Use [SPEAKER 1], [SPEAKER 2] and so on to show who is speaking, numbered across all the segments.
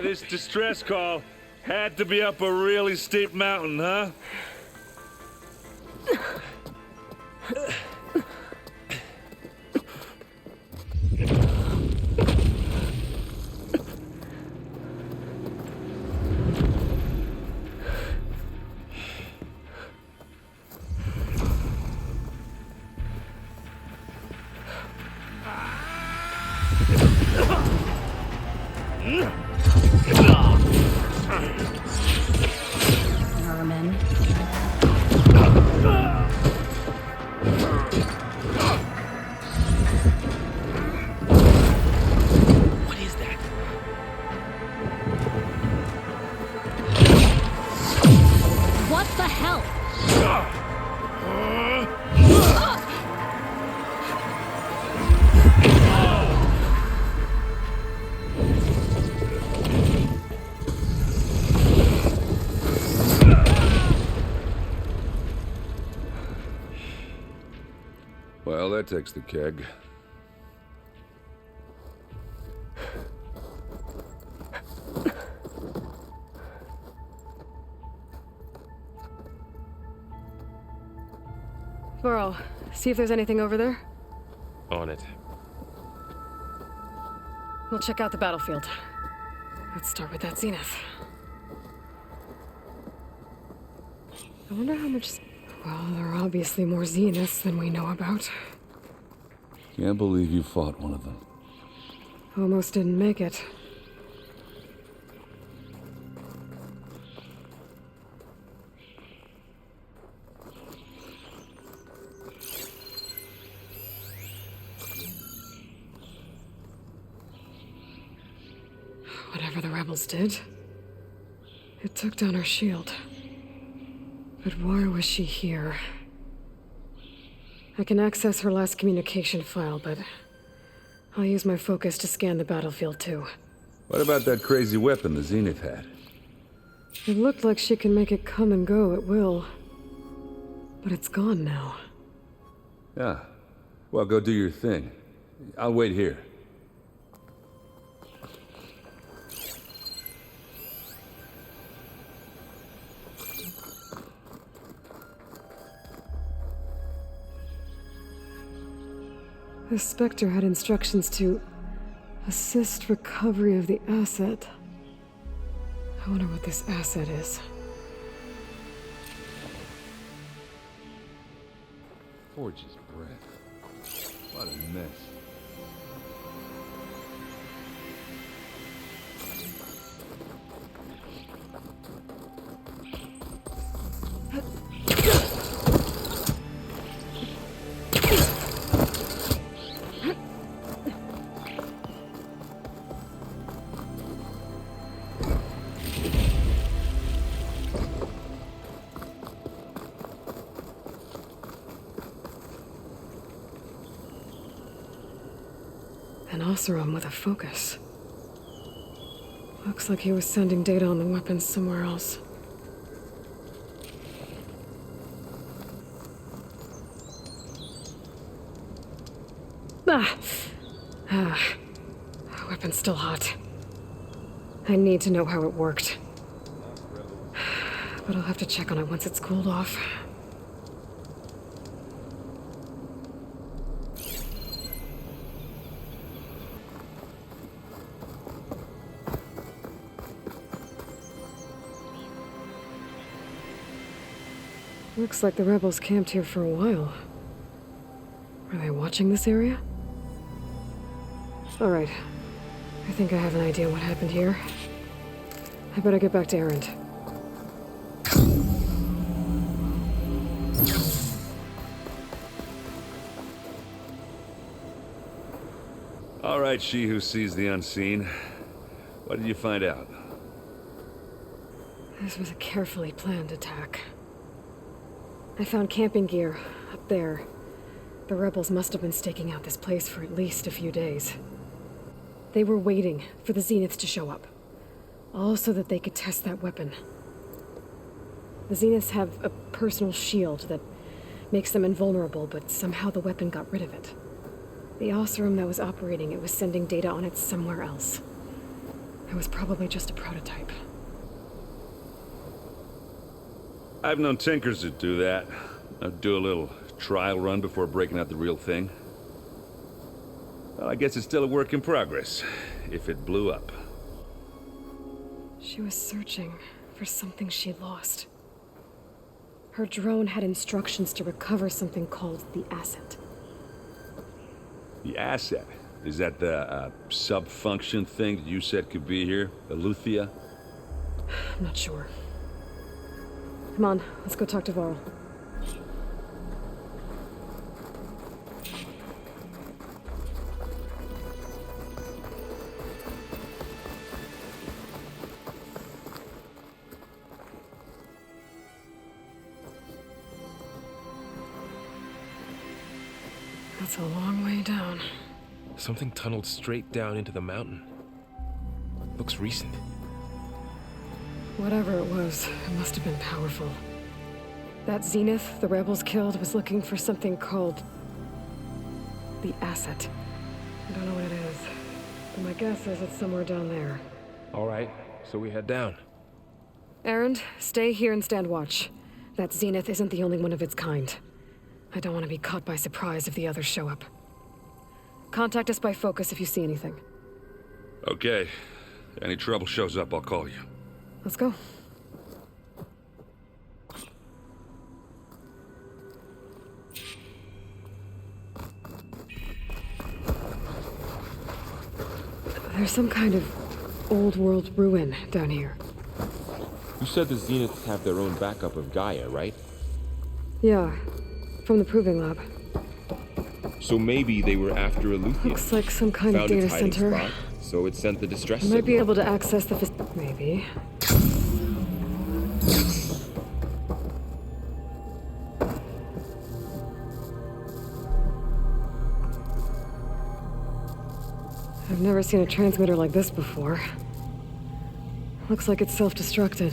[SPEAKER 1] This distress call had to be up a really steep mountain, huh?
[SPEAKER 2] Vermin.
[SPEAKER 3] What is that?
[SPEAKER 2] What the hell?
[SPEAKER 1] Well, that takes the keg.
[SPEAKER 4] Burrow, see if there's anything over there.
[SPEAKER 3] On it.
[SPEAKER 4] We'll check out the battlefield. Let's start with that zenith. I wonder how much... Well, there are obviously more zeniths than we know about.
[SPEAKER 1] Can't believe you fought one of them.
[SPEAKER 4] Almost didn't make it. Whatever the rebels did, it took down her shield. But why was she here? I can access her last communication file, but I'll use my focus to scan the battlefield too.
[SPEAKER 1] What about that crazy weapon the Zenith had?
[SPEAKER 4] It looked like she can make it come and go at will. But it's gone now.
[SPEAKER 1] Yeah. Well, go do your thing. I'll wait here.
[SPEAKER 4] The Spectre had instructions to assist recovery of the asset. I wonder what this asset is.
[SPEAKER 1] Forge's breath. What a mess.
[SPEAKER 4] An Oseram with a focus. Looks like he was sending data on the weapons somewhere else. Weapon's still hot. I need to know how it worked. But I'll have to check on it once it's cooled off. Looks like the rebels camped here for a while. Were they watching this area? All right. I think I have an idea what happened here. I better get back to Erend.
[SPEAKER 1] All right, she who sees the unseen. What did you find out?
[SPEAKER 4] This was a carefully planned attack. I found camping gear up there. The rebels must have been staking out this place for at least a few days. They were waiting for the Zeniths to show up, all so that they could test that weapon. The Zeniths have a personal shield that makes them invulnerable, but somehow the weapon got rid of it. The Oseram that was operating it was sending data on it somewhere else. It was probably just a prototype.
[SPEAKER 1] I've known tinkers that do that. I'd do a little trial run before breaking out the real thing. Well, I guess it's still a work in progress, if it blew up.
[SPEAKER 4] She was searching for something she'd lost. Her drone had instructions to recover something called the asset.
[SPEAKER 1] The asset? Is that the sub-function thing that you said could be here? The Luthia?
[SPEAKER 4] I'm not sure. Come on, let's go talk to Varl. That's a long way down.
[SPEAKER 3] Something tunneled straight down into the mountain. Looks recent.
[SPEAKER 4] Whatever it was, it must have been powerful. That Zenith the rebels killed was looking for something called the asset. I don't know what it is, but my guess is it's somewhere down there.
[SPEAKER 3] All right, so we head down.
[SPEAKER 4] Erend, stay here and stand watch. That Zenith isn't the only one of its kind. I don't want to be caught by surprise if the others show up. Contact us by focus if you see anything.
[SPEAKER 1] Okay. Any trouble shows up, I'll call you.
[SPEAKER 4] Let's go. There's some kind of old world ruin down here.
[SPEAKER 5] You said the Zeniths have their own backup of Gaia, right?
[SPEAKER 4] Yeah, from the proving lab.
[SPEAKER 5] So maybe they were after a Luthien.
[SPEAKER 4] Looks like some kind of
[SPEAKER 5] Found
[SPEAKER 4] data
[SPEAKER 5] its hiding
[SPEAKER 4] center.
[SPEAKER 5] spot, so it sent the distress
[SPEAKER 4] Might be
[SPEAKER 5] signal.
[SPEAKER 4] able to access the maybe. I've never seen a transmitter like this before. Looks like it's self-destructed.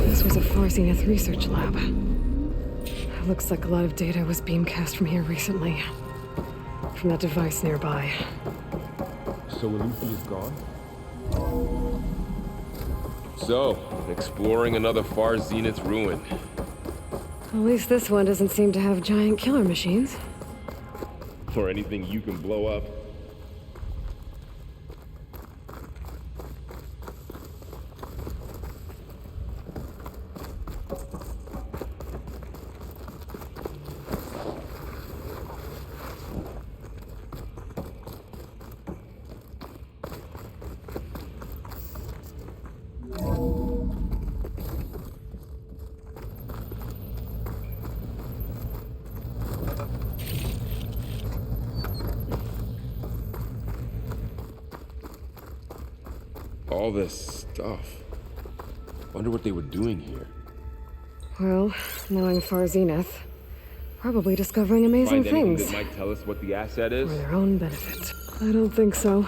[SPEAKER 4] This was a Far Zenith research lab. Looks like a lot of data was beamcast from here recently. From that device nearby.
[SPEAKER 5] So Luthien is gone?
[SPEAKER 3] So, exploring another Far Zenith ruin.
[SPEAKER 4] At least this one doesn't seem to have giant killer machines.
[SPEAKER 5] Or anything you can blow up. All this stuff. Wonder what they were doing here.
[SPEAKER 4] Well, knowing Far Zenith, probably discovering amazing
[SPEAKER 5] Find anything
[SPEAKER 4] things
[SPEAKER 5] that might tell us what the asset is?
[SPEAKER 4] for their own benefit. I don't think so.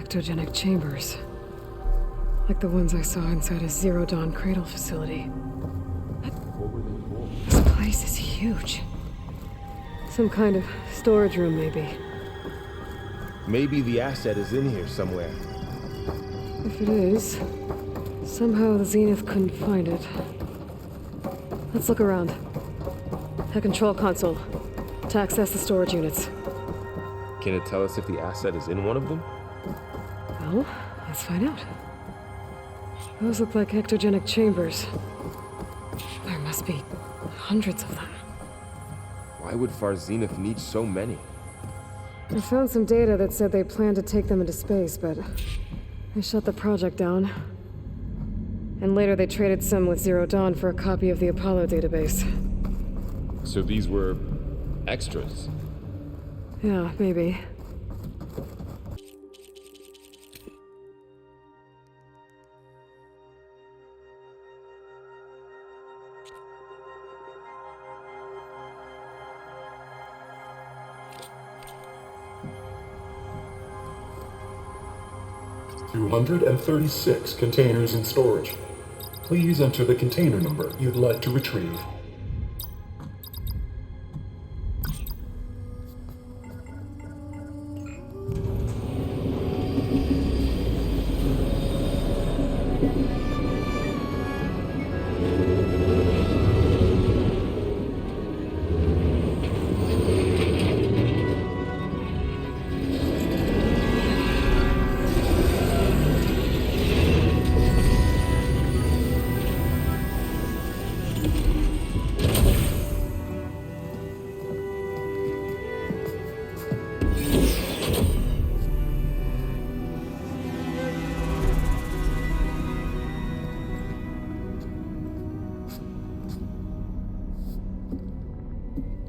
[SPEAKER 4] Ectogenic chambers. Like the ones I saw inside a Zero Dawn cradle facility.
[SPEAKER 5] What were they
[SPEAKER 4] huge. Some kind of storage room, maybe.
[SPEAKER 6] Maybe the asset is in here somewhere.
[SPEAKER 4] If it is, somehow the Zenith couldn't find it. Let's look around. A control console to access the storage units.
[SPEAKER 5] Can it tell us if the asset is in one of them?
[SPEAKER 4] Well, let's find out. Those look like ectogenic chambers. There must be hundreds of them.
[SPEAKER 5] Why would Far Zenith need so many?
[SPEAKER 4] I found some data that said they planned to take them into space, but they shut the project down. And later they traded some with Zero Dawn for a copy of the Apollo database.
[SPEAKER 5] So these were extras.
[SPEAKER 4] Yeah, maybe.
[SPEAKER 7] $236 containers in storage. Please enter the container number you'd like to retrieve.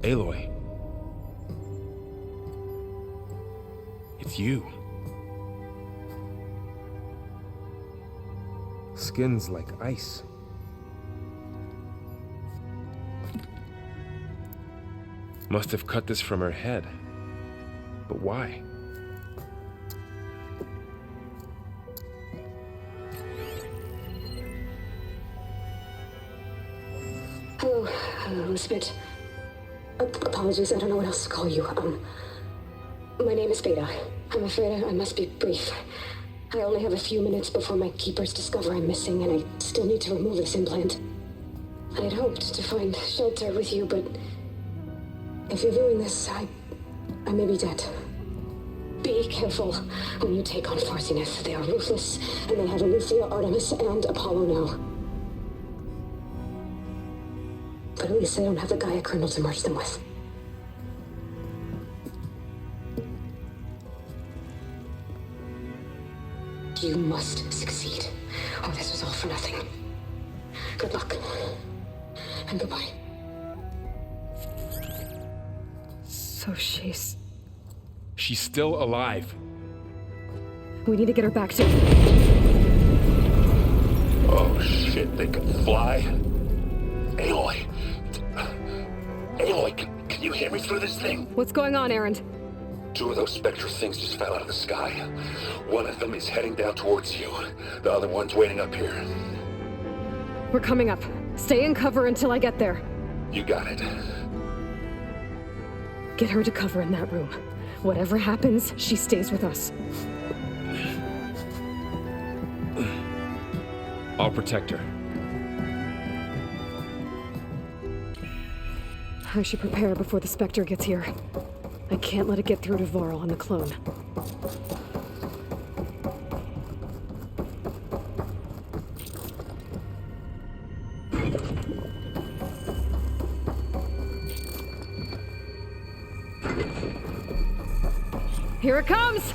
[SPEAKER 3] Aloy. It's you. Skin's like ice. Must have cut this from her head. But why?
[SPEAKER 8] Hello, Spit. Apologies, I don't know what else to call you. My name is Beta. I'm afraid I must be brief. I only have a few minutes before my keepers discover I'm missing, and I still need to remove this implant. I had hoped to find shelter with you, but if you're viewing this, I may be dead. Be careful when you take on Far Zenith. They are ruthless, and they have Aletheia, Artemis, and Apollo now. But at least I don't have the Gaia kernel to merge them with. You must succeed, or this was all for nothing. Good luck, and goodbye.
[SPEAKER 4] So she's...
[SPEAKER 3] She's still alive.
[SPEAKER 4] We need to get her back to...
[SPEAKER 9] Oh shit, they can fly? Aloy! Aloy, can you hear me through this thing?
[SPEAKER 4] What's going on, Erend?
[SPEAKER 9] Two of those spectral things just fell out of the sky. One of them is heading down towards you. The other one's waiting up here.
[SPEAKER 4] We're coming up. Stay in cover until I get there.
[SPEAKER 9] You got it.
[SPEAKER 4] Get her to cover in that room. Whatever happens, she stays with us.
[SPEAKER 3] I'll protect her.
[SPEAKER 4] I should prepare before the Spectre gets here. I can't let it get through to Varl and the clone. Here it comes!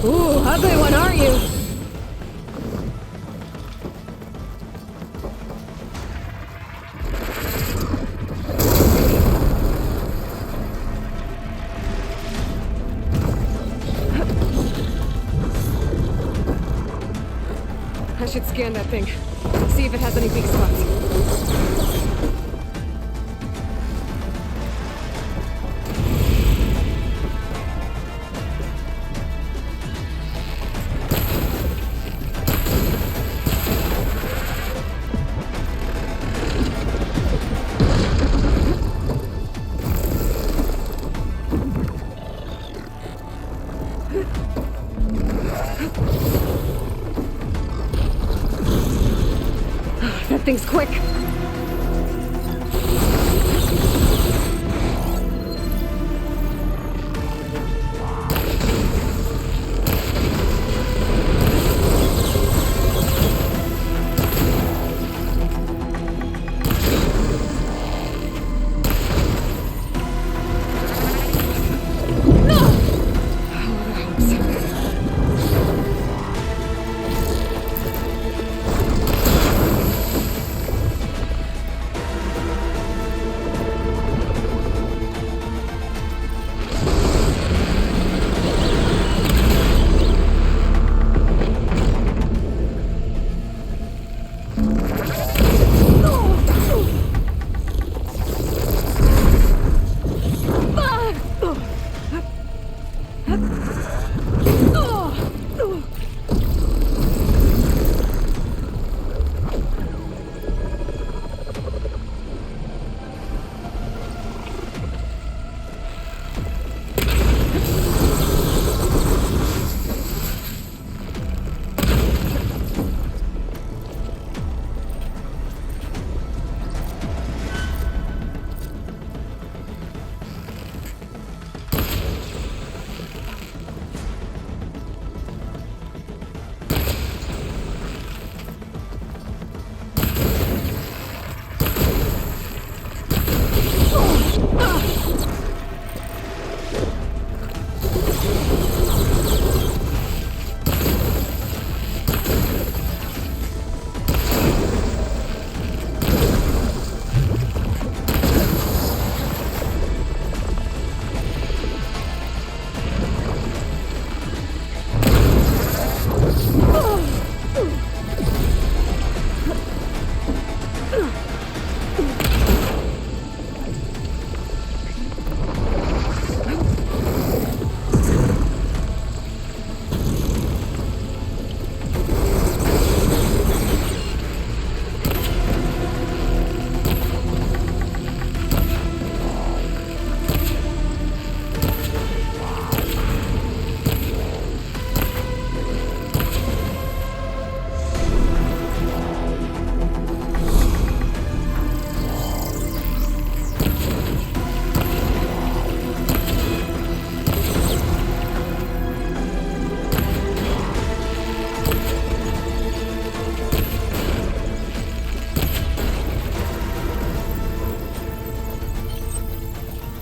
[SPEAKER 4] Ooh, ugly one, aren't you? I should scan that thing. See if it has any weak spots. things quick!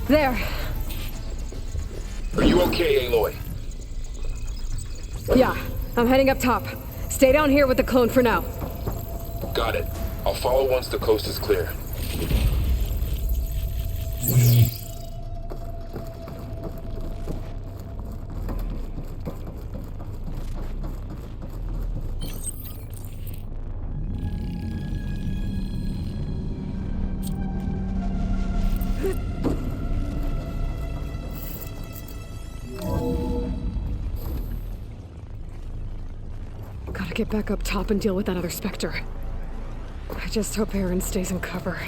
[SPEAKER 4] There.
[SPEAKER 9] Are you okay, Aloy?
[SPEAKER 4] Yeah, I'm heading up top. Stay down here with the clone for now.
[SPEAKER 9] Got it. I'll follow once the coast is clear.
[SPEAKER 4] Gotta get back up top and deal with that other Spectre. I just hope Aaron stays in cover.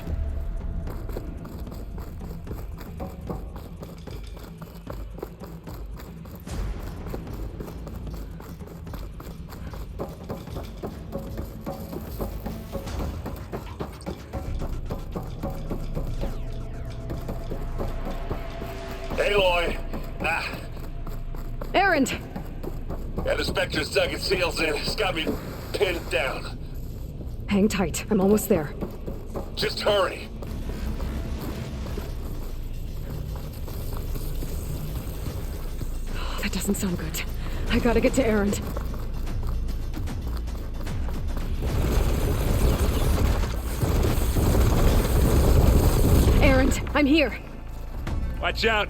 [SPEAKER 9] Aloy!
[SPEAKER 4] Aaron!
[SPEAKER 9] Yeah, the Spectre's dug its heels in. It's got me pinned down.
[SPEAKER 4] Hang tight. I'm almost there.
[SPEAKER 9] Just hurry.
[SPEAKER 4] Oh, that doesn't sound good. I gotta get to Aaron. Aaron, I'm here.
[SPEAKER 3] Watch out!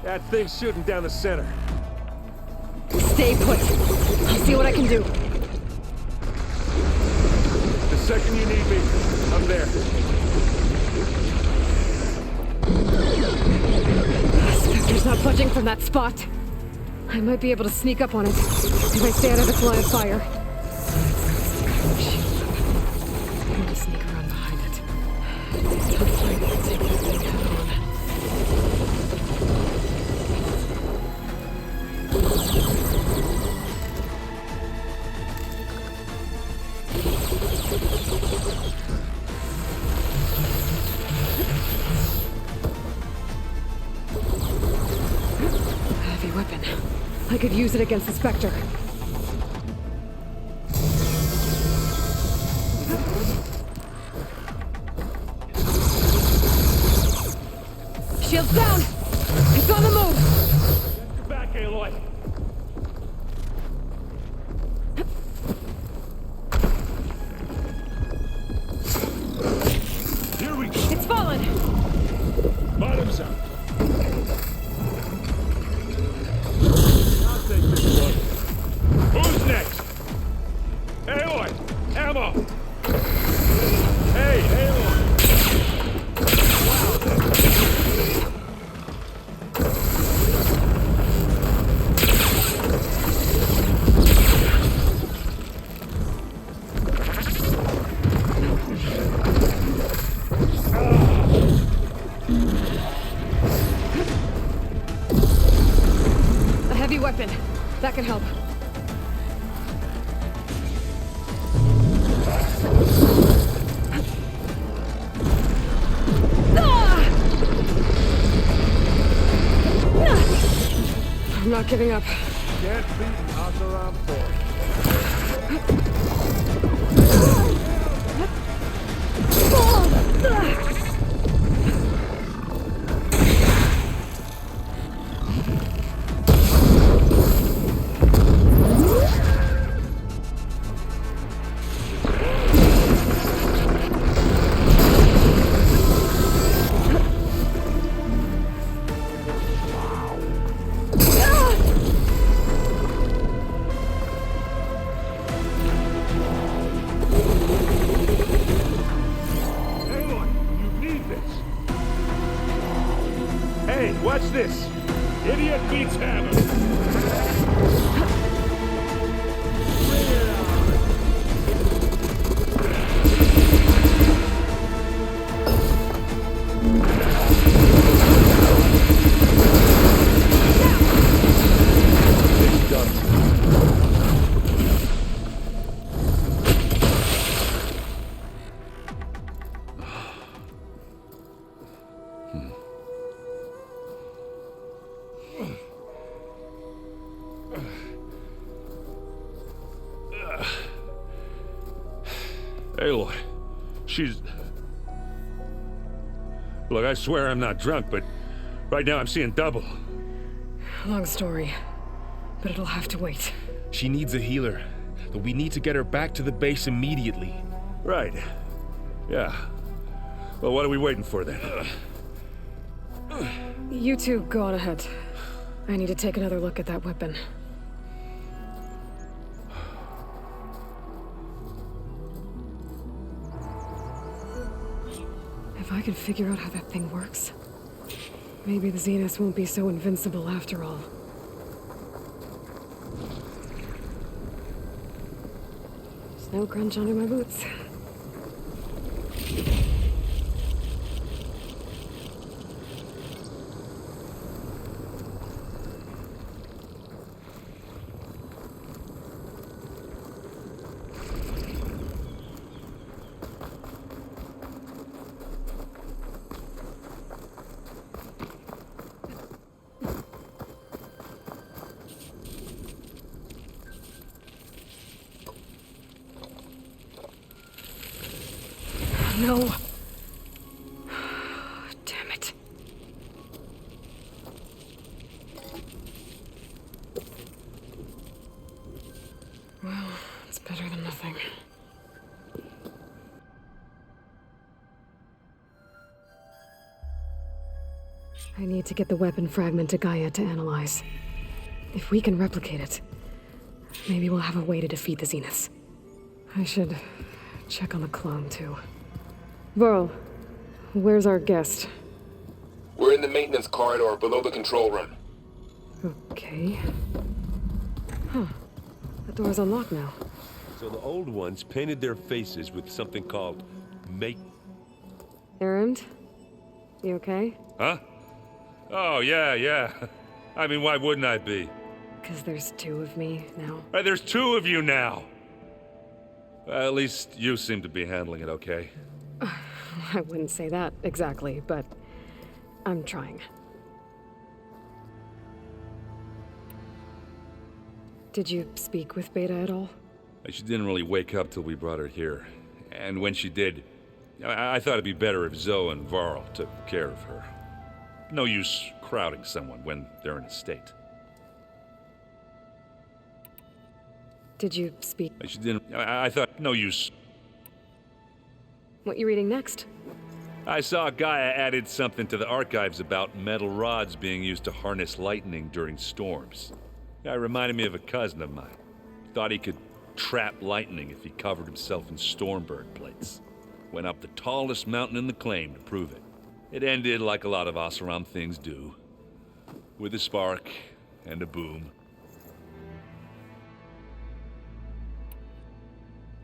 [SPEAKER 3] That thing's shooting down the center.
[SPEAKER 4] Stay put. I'll see what I can do.
[SPEAKER 3] The second you need me, I'm there.
[SPEAKER 4] Spectre's not budging from that spot. I might be able to sneak up on it if I stay out of its line of fire. I need to sneak around behind it. Hopefully, I'll take that thing head on. I could use it against the Spectre. Shields down! It's on the move!
[SPEAKER 1] Get back, Aloy! Here we go!
[SPEAKER 4] It's fallen!
[SPEAKER 1] Bottoms up! I'll take this one. Who's next? Aloy! Ammo! Hey, Aloy!
[SPEAKER 4] A heavy weapon. That can help. I'm not giving up.
[SPEAKER 1] Can't beat Ocaron Force. Hey, watch this! Idiot beats hammer! Aloy, she's... Look, I swear I'm not drunk, but right now I'm seeing double.
[SPEAKER 4] Long story, but it'll have to wait.
[SPEAKER 3] She needs a healer, but we need to get her back to the base immediately.
[SPEAKER 1] Right. Yeah. Well, what are we waiting for then?
[SPEAKER 4] You two go on ahead. I need to take another look at that weapon. If I can figure out how that thing works, maybe the Zeniths won't be so invincible after all. Snow crunch under my boots. No. Damn it. Well, it's better than nothing. I need to get the weapon fragment to Gaia to analyze. If we can replicate it, maybe we'll have a way to defeat the Zeniths. I should check on the clone, too. Varl, where's our guest?
[SPEAKER 5] We're in the maintenance corridor below the control room.
[SPEAKER 4] Okay. Huh. The door's unlocked now.
[SPEAKER 10] So the old ones painted their faces with something called make...
[SPEAKER 4] Erend? You okay?
[SPEAKER 1] Huh? Oh, yeah. I mean, why wouldn't I be?
[SPEAKER 4] 'Cause there's two of me now.
[SPEAKER 1] There's two of you now! Well, at least you seem to be handling it okay.
[SPEAKER 4] I wouldn't say that exactly, but I'm trying. Did you speak with Beta at all?
[SPEAKER 1] She didn't really wake up till we brought her here. And when she did, I thought it'd be better if Zoe and Varl took care of her. No use crowding someone when they're in a state.
[SPEAKER 4] Did you speak?
[SPEAKER 1] She didn't. I thought no use.
[SPEAKER 4] What you reading next?
[SPEAKER 1] I saw Gaia added something to the archives about metal rods being used to harness lightning during storms. Guy reminded me of a cousin of mine. Thought he could trap lightning if he covered himself in Stormbird plates. Went up the tallest mountain in the claim to prove it. It ended like a lot of Oseram things do. With a spark and a boom.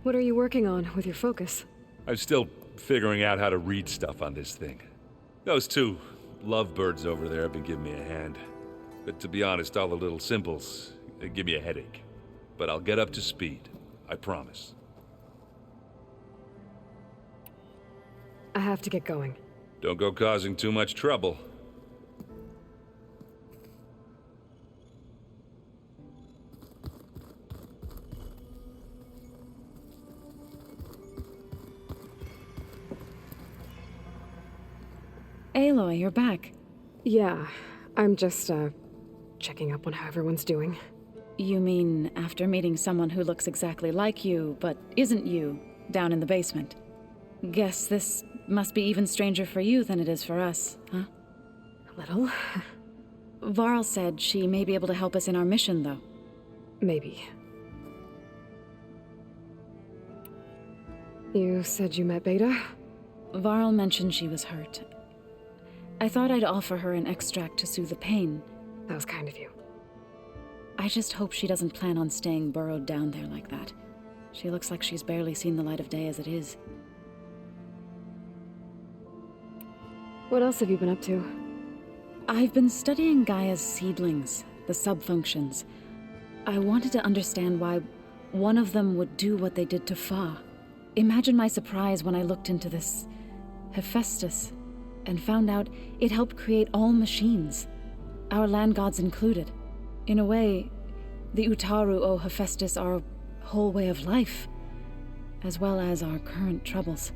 [SPEAKER 4] What are you working on with your focus?
[SPEAKER 1] I'm still figuring out how to read stuff on this thing. Those two lovebirds over there have been giving me a hand. But to be honest, all the little symbols, they give me a headache. But I'll get up to speed, I promise.
[SPEAKER 4] I have to get going.
[SPEAKER 1] Don't go causing too much trouble.
[SPEAKER 11] Aloy, you're back.
[SPEAKER 4] Yeah, I'm just, checking up on how everyone's doing.
[SPEAKER 11] You mean after meeting someone who looks exactly like you, but isn't you, down in the basement? Guess this must be even stranger for you than it is for us, huh?
[SPEAKER 4] A little.
[SPEAKER 11] Varl said she may be able to help us in our mission, though.
[SPEAKER 4] Maybe. You said you met Beta?
[SPEAKER 11] Varl mentioned she was hurt. I thought I'd offer her an extract to soothe the pain.
[SPEAKER 4] That was kind of you.
[SPEAKER 11] I just hope she doesn't plan on staying burrowed down there like that. She looks like she's barely seen the light of day as it is.
[SPEAKER 4] What else have you been up to?
[SPEAKER 11] I've been studying Gaia's seedlings, the subfunctions. I wanted to understand why one of them would do what they did to Fa. Imagine my surprise when I looked into this Hephaestus and found out it helped create all machines, our land gods included. In a way, the Utaru owe Hephaestus our whole way of life, as well as our current troubles.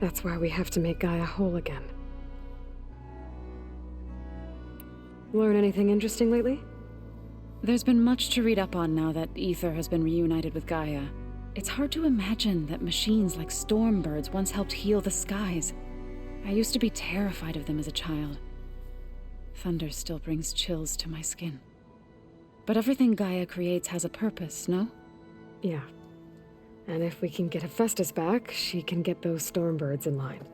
[SPEAKER 4] That's why we have to make Gaia whole again. Learn anything interesting lately?
[SPEAKER 11] There's been much to read up on now that Ether has been reunited with Gaia. It's hard to imagine that machines like Stormbirds once helped heal the skies. I used to be terrified of them as a child. Thunder still brings chills to my skin. But everything Gaia creates has a purpose, no?
[SPEAKER 4] Yeah. And if we can get Hephaestus back, she can get those Stormbirds in line.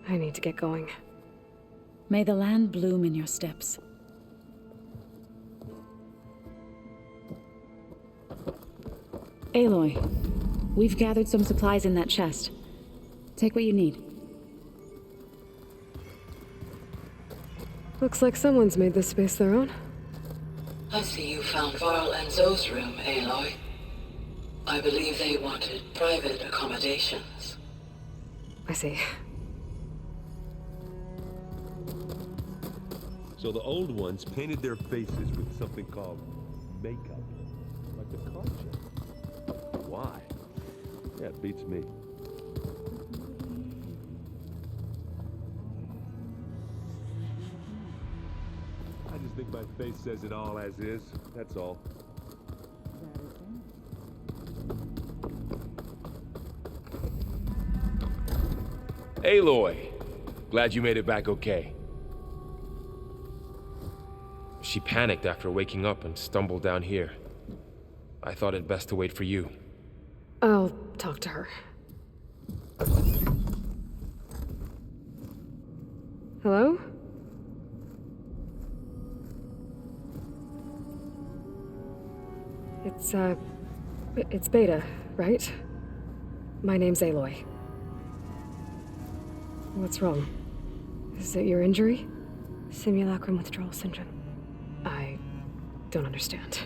[SPEAKER 4] I need to get going.
[SPEAKER 11] May the land bloom in your steps. Aloy, we've gathered some supplies in that chest. Take what you need.
[SPEAKER 4] Looks like someone's made this space their own.
[SPEAKER 12] I see you found Varl and Zoe's room, Aloy. I believe they wanted private accommodations.
[SPEAKER 4] I see.
[SPEAKER 10] So the old ones painted their faces with something called makeup. Like the culture. Why? Yeah, it beats me. I just think my face says it all as is. That's all.
[SPEAKER 5] Aloy! Glad you made it back okay. She panicked after waking up and stumbled down here. I thought it best to wait for you.
[SPEAKER 4] I'll talk to her. Hello? It's Beta, right? My name's Aloy. What's wrong? Is it your injury?
[SPEAKER 8] Simulacrum withdrawal syndrome.
[SPEAKER 4] I don't understand.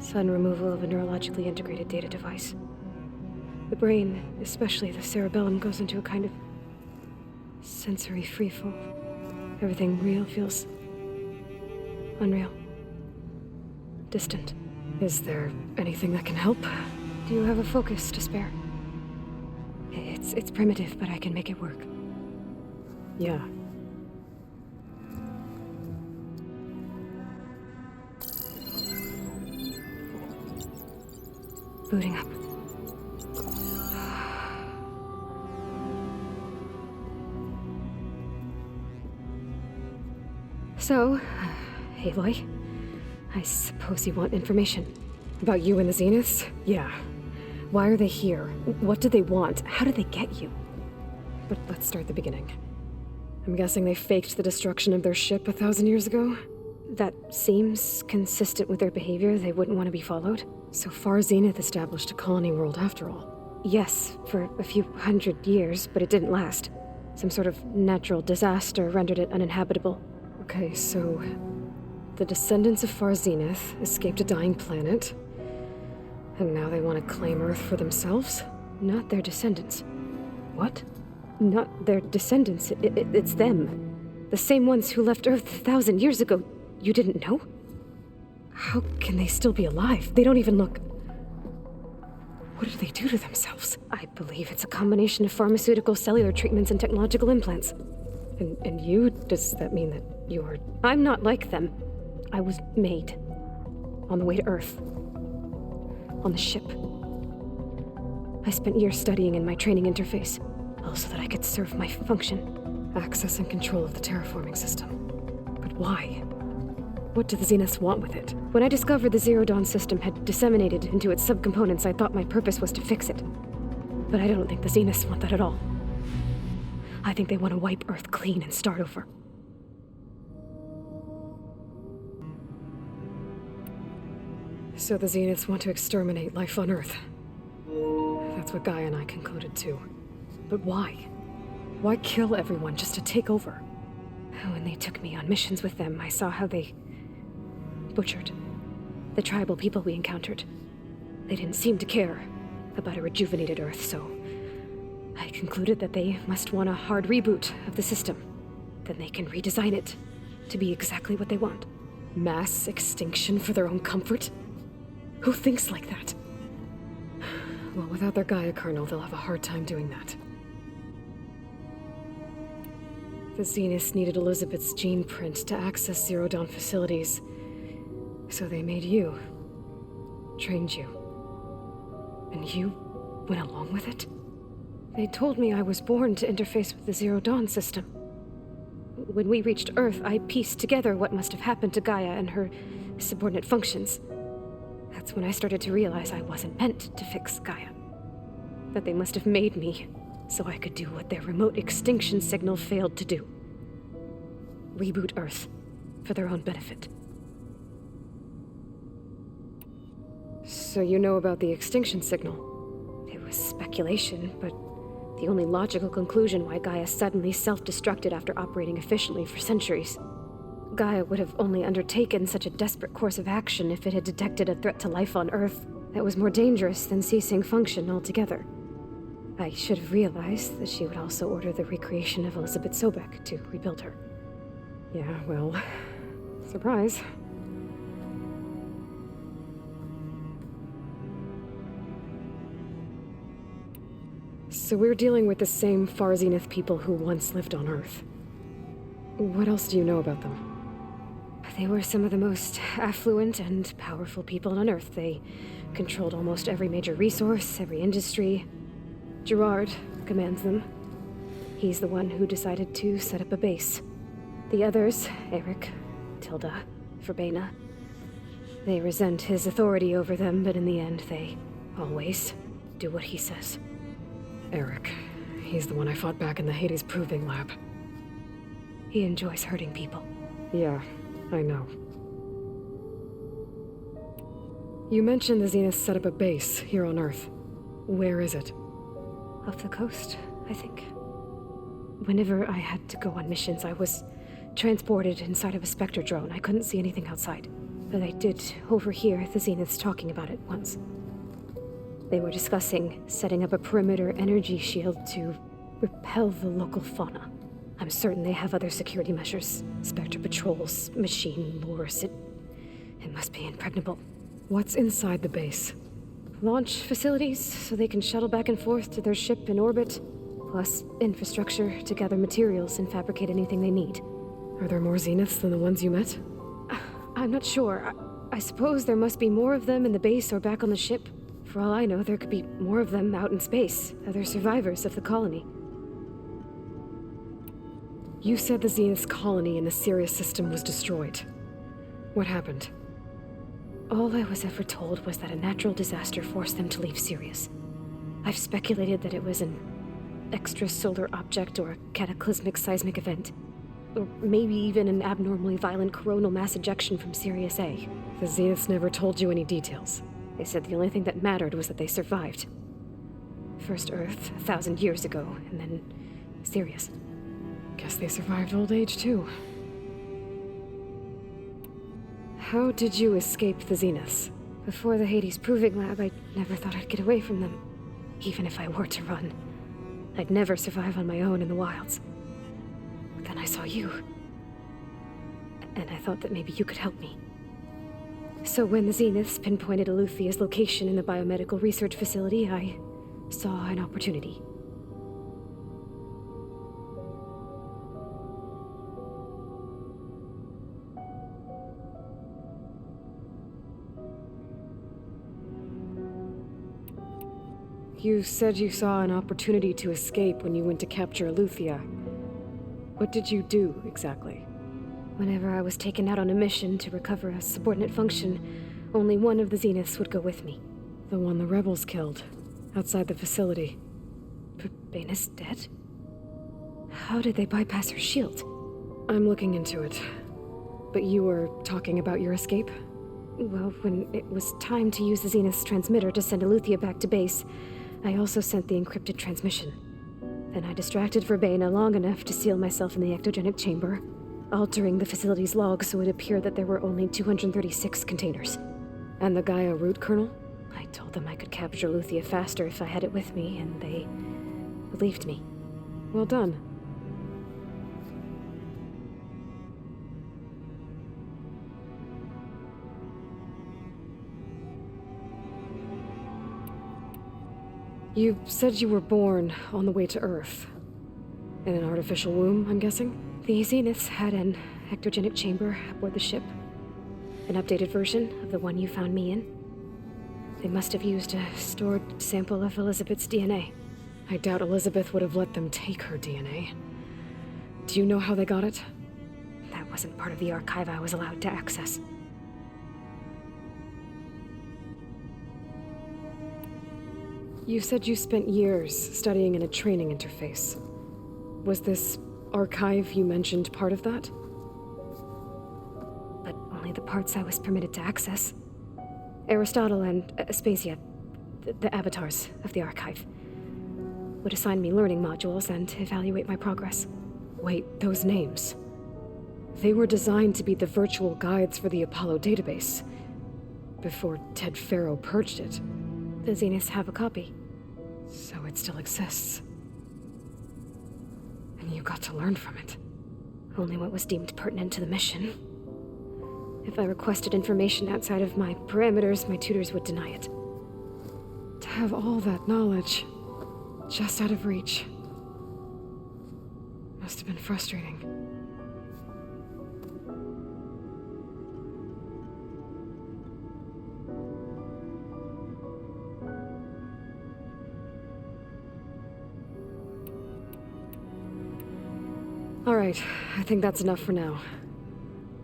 [SPEAKER 8] Sudden removal of a neurologically integrated data device. The brain, especially the cerebellum, goes into a kind of sensory freefall. Everything real feels
[SPEAKER 4] unreal. Distant. Is there anything that can help? Do you have a focus to spare? It's primitive, but I can make it work. Yeah. Booting up. So, Aloy, I suppose you want information. About you and the Zeniths? Yeah. Why are they here? What do they want? How did they get you? But let's start the beginning. I'm guessing they faked the destruction of their ship 1,000 years ago? That seems consistent with their behavior. They wouldn't want to be followed. So far, Zenith established a colony world after all. Yes, for a few hundred years, but it didn't last. Some sort of natural disaster rendered it uninhabitable. Okay, so the descendants of Far Zenith escaped a dying planet, and now they want to claim Earth for themselves? Not their descendants. What? Not their descendants. It's them. The same ones who left Earth 1,000 years ago. You didn't know? How can they still be alive? They don't even look... What did they do to themselves? I believe it's a combination of pharmaceutical, cellular treatments, and technological implants. And you? Does that mean that you're... I'm not like them. I was made. On the way to Earth. On the ship. I spent years studying in my training interface, all so that I could serve my function. Access and control of the terraforming system. But why? What do the Zeniths want with it? When I discovered the Zero Dawn system had disseminated into its subcomponents, I thought my purpose was to fix it. But I don't think the Zeniths want that at all. I think they want to wipe Earth clean and start over. So the Zeniths want to exterminate life on Earth. That's what Gaia and I concluded too. But why? Why kill everyone just to take over? When they took me on missions with them, I saw how they butchered the tribal people we encountered. They didn't seem to care about a rejuvenated Earth, so I concluded that they must want a hard reboot of the system. Then they can redesign it to be exactly what they want. Mass extinction for their own comfort? Who thinks like that? Well, without their Gaia kernel, they'll have a hard time doing that. The Zeniths needed Elizabeth's gene print to access Zero Dawn facilities. So they made you. Trained you. And you went along with it? They told me I was born to interface with the Zero Dawn system. When we reached Earth, I pieced together what must have happened to Gaia and her subordinate functions. That's when I started to realize I wasn't meant to fix Gaia. That they must have made me so I could do what their remote extinction signal failed to do. Reboot Earth for their own benefit. So you know about the extinction signal? It was speculation, but the only logical conclusion why Gaia suddenly self-destructed after operating efficiently for centuries. Gaia would have only undertaken such a desperate course of action if it had detected a threat to life on Earth that was more dangerous than ceasing function altogether. I should have realized that she would also order the recreation of Elizabeth Sobek to rebuild her. Yeah, well, surprise. So we're dealing with the same Far Zenith people who once lived on Earth. What else do you know about them? They were some of the most affluent and powerful people on Earth. They controlled almost every major resource, every industry. Gerard commands them. He's the one who decided to set up a base. The others, Eric, Tilda, Verbena, they resent his authority over them, but in the end, they always do what he says. Eric, he's the one I fought back in the Hades Proving Lab. He enjoys hurting people. Yeah, I know. You mentioned the Zeniths set up a base here on Earth. Where is it? Off the coast, I think. Whenever I had to go on missions, I was transported inside of a Spectre drone. I couldn't see anything outside. But I did overhear the Zeniths talking about it once. They were discussing setting up a perimeter energy shield to repel the local fauna. I'm certain they have other security measures. Spectre patrols, machine lures. It must be impregnable.
[SPEAKER 13] What's inside the base?
[SPEAKER 4] Launch facilities, so they can shuttle back and forth to their ship in orbit. Plus, infrastructure to gather materials and fabricate anything they need.
[SPEAKER 13] Are there more Zeniths than the ones you met?
[SPEAKER 4] I'm not sure. I suppose there must be more of them in the base or back on the ship. For all I know, there could be more of them out in space, other survivors of the colony.
[SPEAKER 13] You said the Zenith's colony in the Sirius system was destroyed. What happened?
[SPEAKER 4] All I was ever told was that a natural disaster forced them to leave Sirius. I've speculated that it was an extrasolar object or a cataclysmic seismic event. Or maybe even an abnormally violent coronal mass ejection from Sirius A.
[SPEAKER 13] The Zeniths never told you any details.
[SPEAKER 4] They said the only thing that mattered was that they survived. First Earth, 1,000 years ago, and then Sirius.
[SPEAKER 13] Guess they survived old age, too. How did you escape the Zeniths?
[SPEAKER 4] Before the Hades Proving Lab, I never thought I'd get away from them. Even if I were to run. I'd never survive on my own in the wilds. But then I saw you. And I thought that maybe you could help me. So when the Zeniths pinpointed Eluthia's location in the biomedical research facility, I saw an opportunity.
[SPEAKER 13] You said you saw an opportunity to escape when you went to capture Eluthia. What did you do, exactly?
[SPEAKER 4] Whenever I was taken out on a mission to recover a subordinate function, only one of the Zeniths would go with me.
[SPEAKER 13] The one the rebels killed, outside the facility.
[SPEAKER 4] Baina's dead? How did they bypass her shield?
[SPEAKER 13] I'm looking into it. But you were talking about your escape?
[SPEAKER 4] Well, when it was time to use the Zenith's transmitter to send Eluthia back to base, I also sent the encrypted transmission. Then I distracted Verbena long enough to seal myself in the ectogenic chamber, altering the facility's log so it appeared that there were only 236 containers.
[SPEAKER 13] And the Gaia root kernel?
[SPEAKER 4] I told them I could capture Eluthia faster if I had it with me, and they believed me.
[SPEAKER 13] Well done. You said you were born on the way to Earth. In an artificial womb, I'm guessing?
[SPEAKER 4] The Zeniths had an ectogenic chamber aboard the ship. An updated version of the one you found me in. They must have used a stored sample of Elizabeth's DNA.
[SPEAKER 13] I doubt Elizabeth would have let them take her DNA. Do you know how they got it?
[SPEAKER 4] That wasn't part of the archive I was allowed to access.
[SPEAKER 13] You said you spent years studying in a training interface. Was this archive you mentioned part of that?
[SPEAKER 4] But only the parts I was permitted to access. Aristotle and Aspasia, the avatars of the archive, would assign me learning modules and evaluate my progress.
[SPEAKER 13] Wait, those names. They were designed to be the virtual guides for the Apollo database, before Ted Faro purged it.
[SPEAKER 4] The Zeniths have a copy.
[SPEAKER 13] So it still exists. And you got to learn from it.
[SPEAKER 4] Only what was deemed pertinent to the mission. If I requested information outside of my parameters, my tutors would deny it.
[SPEAKER 13] To have all that knowledge, just out of reach, must have been frustrating. All right, I think that's enough for now.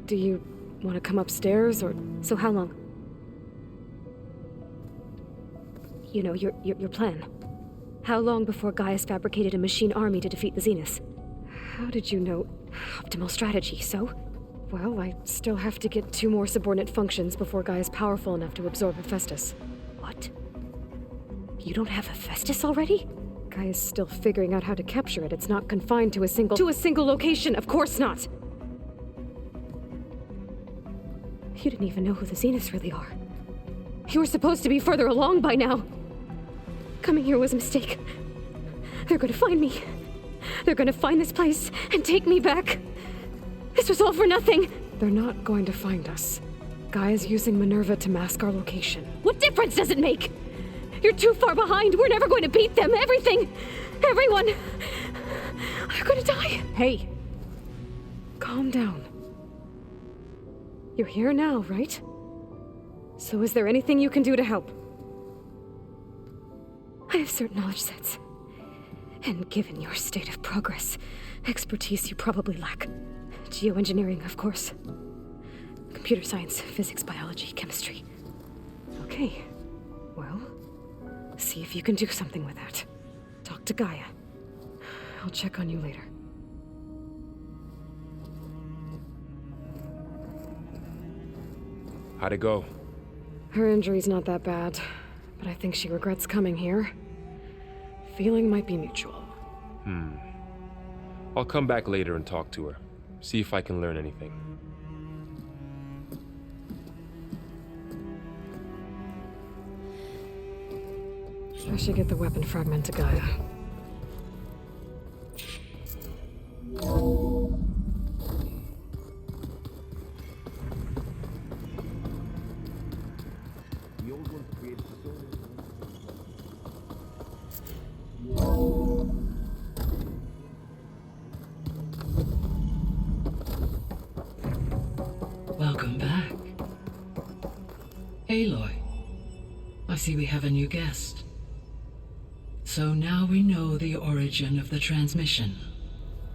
[SPEAKER 13] Do you want to come upstairs, or...
[SPEAKER 4] So how long? You know, your plan. How long before Gaius fabricated a machine army to defeat the Zeniths?
[SPEAKER 13] How did you know?
[SPEAKER 4] Optimal strategy, so?
[SPEAKER 13] Well, I still have to get 2 more subordinate functions before Gaia's powerful enough to absorb Hephaestus.
[SPEAKER 4] What? You don't have Hephaestus already?
[SPEAKER 13] Gaia's still figuring out how to capture it. It's not confined to a single location, of course not!
[SPEAKER 4] You didn't even know who the Zeniths really are. You were supposed to be further along by now. Coming here was a mistake. They're gonna find me.
[SPEAKER 13] They're gonna find this place and take me back. This was all for nothing. They're not going to find us. Gaia's using Minerva to mask our location. What difference does it make? You're too far behind. We're never going to beat them. Everything, everyone are gonna die. Hey, calm down. You're here now, right? So is there anything you can do to help? I have certain knowledge sets. And given your state of progress, expertise you probably lack. Geoengineering, of course. Computer science, physics, biology, chemistry. Okay, well, see if you can do something with that. Talk to Gaia. I'll check on you later.
[SPEAKER 3] How'd it go?
[SPEAKER 13] Her injury's not that bad, but I think she regrets coming here. Feeling might be mutual.
[SPEAKER 3] I'll come back later and talk to her. See if I can learn anything.
[SPEAKER 13] I should get the weapon fragment to Gaia.
[SPEAKER 12] Welcome back. Aloy, I see we have a new guest. So now we know the origin of the transmission.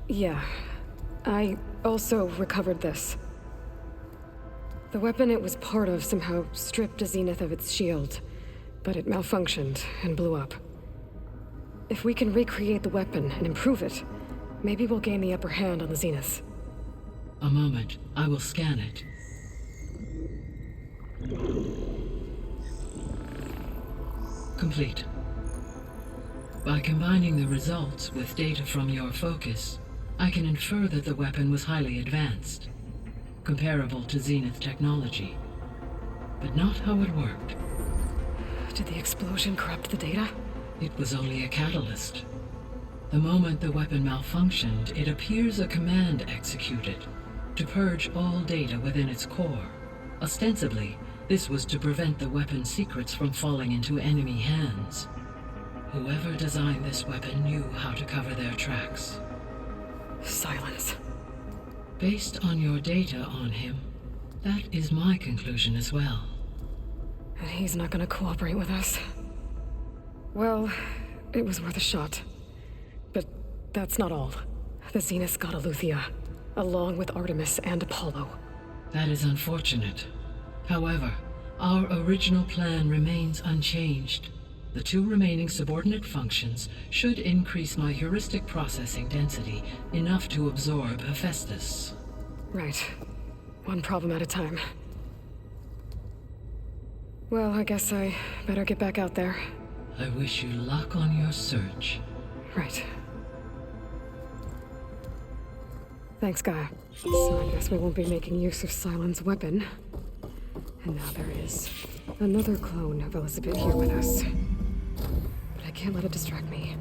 [SPEAKER 13] Yeah. I also recovered this. The weapon it was part of somehow stripped a Zenith of its shield, but it malfunctioned and blew up. If we can recreate the weapon and improve it, maybe we'll gain the upper hand on the Zeniths.
[SPEAKER 12] A moment, I will scan it. Complete. By combining the results with data from your focus, I can infer that the weapon was highly advanced, comparable to Zenith technology, but not how it worked.
[SPEAKER 13] Did the explosion corrupt the data?
[SPEAKER 12] It was only a catalyst. The moment the weapon malfunctioned, it appears a command executed to purge all data within its core. Ostensibly, this was to prevent the weapon's secrets from falling into enemy hands. Whoever designed this weapon knew how to cover their tracks.
[SPEAKER 13] Silence.
[SPEAKER 12] Based on your data on him, that is my conclusion as well.
[SPEAKER 13] And he's not gonna cooperate with us. Well, it was worth a shot. But that's not all. The Zeniths got Aletheia, along with Artemis and Apollo.
[SPEAKER 12] That is unfortunate. However, our original plan remains unchanged. The two remaining subordinate functions should increase my heuristic processing density enough to absorb Hephaestus.
[SPEAKER 13] Right. One problem at a time. Well, I guess I better get back out there.
[SPEAKER 12] I wish you luck on your search.
[SPEAKER 13] Right. Thanks, Gaia. So I guess we won't be making use of Cylon's weapon. And now there is another clone of Elizabeth here with us. But I can't let it distract me.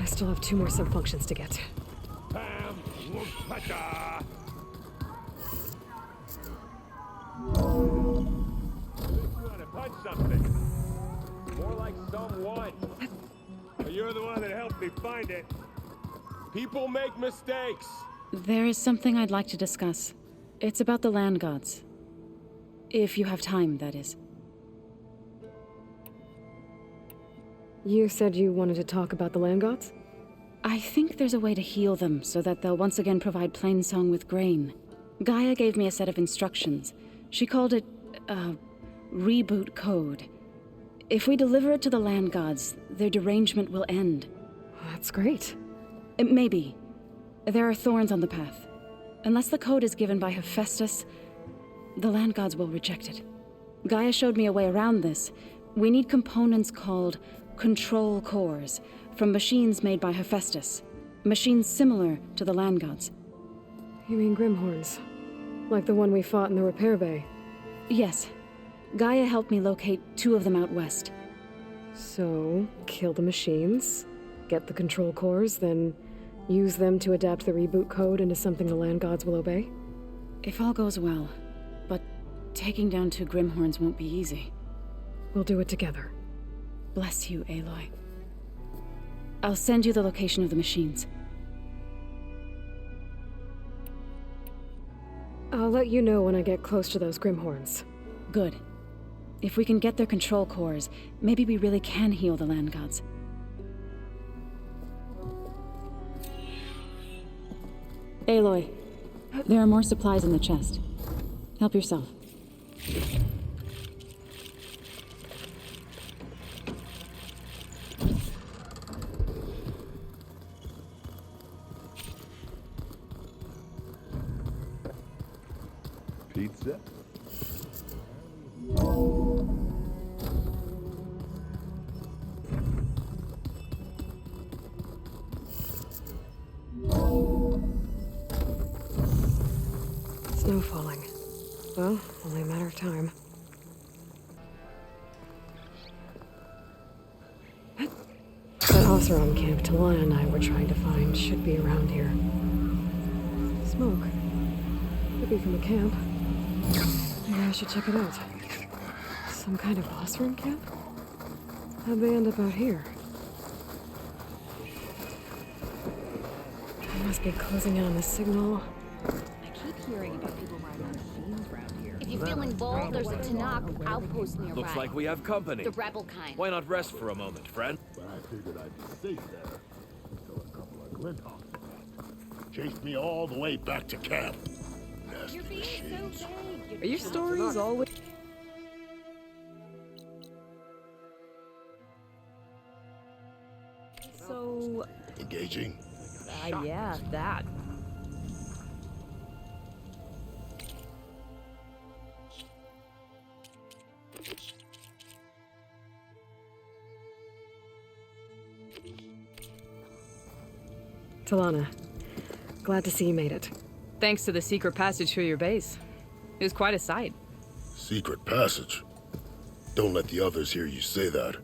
[SPEAKER 13] I still have 2 more sub-functions to get.
[SPEAKER 10] Punch something. More like someone. You're the one that helped me find it. People make mistakes.
[SPEAKER 11] There is something I'd like to discuss. It's about the land gods. If you have time, that is.
[SPEAKER 13] You said you wanted to talk about the land gods?
[SPEAKER 11] I think there's a way to heal them so that they'll once again provide Plainsong with grain. Gaia gave me a set of instructions. She called it, reboot code. If we deliver it to the land gods, their derangement will end.
[SPEAKER 13] That's great.
[SPEAKER 11] Maybe. There are thorns on the path. Unless the code is given by Hephaestus, the land gods will reject it. Gaia showed me a way around this. We need components called control cores from machines made by Hephaestus. Machines similar to the land gods.
[SPEAKER 13] You mean Grimhorns? Like the one we fought in the repair bay?
[SPEAKER 11] Yes. Gaia helped me locate 2 of them out west.
[SPEAKER 13] So, kill the machines,
[SPEAKER 4] Get the control cores, then use them to adapt the reboot code into something the land gods will obey?
[SPEAKER 11] If all goes well. But taking down 2 Grimhorns won't be easy.
[SPEAKER 4] We'll do it together.
[SPEAKER 11] Bless you, Aloy. I'll send you the location of the machines.
[SPEAKER 4] I'll let you know when I get close to those Grimhorns.
[SPEAKER 11] Good. If we can get their control cores, maybe we really can heal the land gods. Aloy, there are more supplies in the chest. Help yourself.
[SPEAKER 10] Pizza?
[SPEAKER 4] Snow falling. Well, only a matter of time. That Oseram camp Talana and I were trying to find should be around here. Smoke. Could be from a camp. Maybe I should check it out. Some kind of Oseram camp? How'd they end up out here? They must be closing in on the signal.
[SPEAKER 14] Hearing about people riding machines around here. If you're feeling bold, there's a Tanakh outpost nearby.
[SPEAKER 3] Looks like we have company.
[SPEAKER 14] The rebel kind.
[SPEAKER 3] Why not rest for a moment, friend?
[SPEAKER 15] But I figured I'd be safe there until a couple of Glinthawks chased me all the way back to camp. Nasty machines.
[SPEAKER 14] Are your stories always... So...
[SPEAKER 15] Engaging?
[SPEAKER 14] Yeah, that.
[SPEAKER 4] Talana, glad to see you made it.
[SPEAKER 16] Thanks to the secret passage through your base. It was quite a sight.
[SPEAKER 15] Secret passage? Don't let the others hear you say that,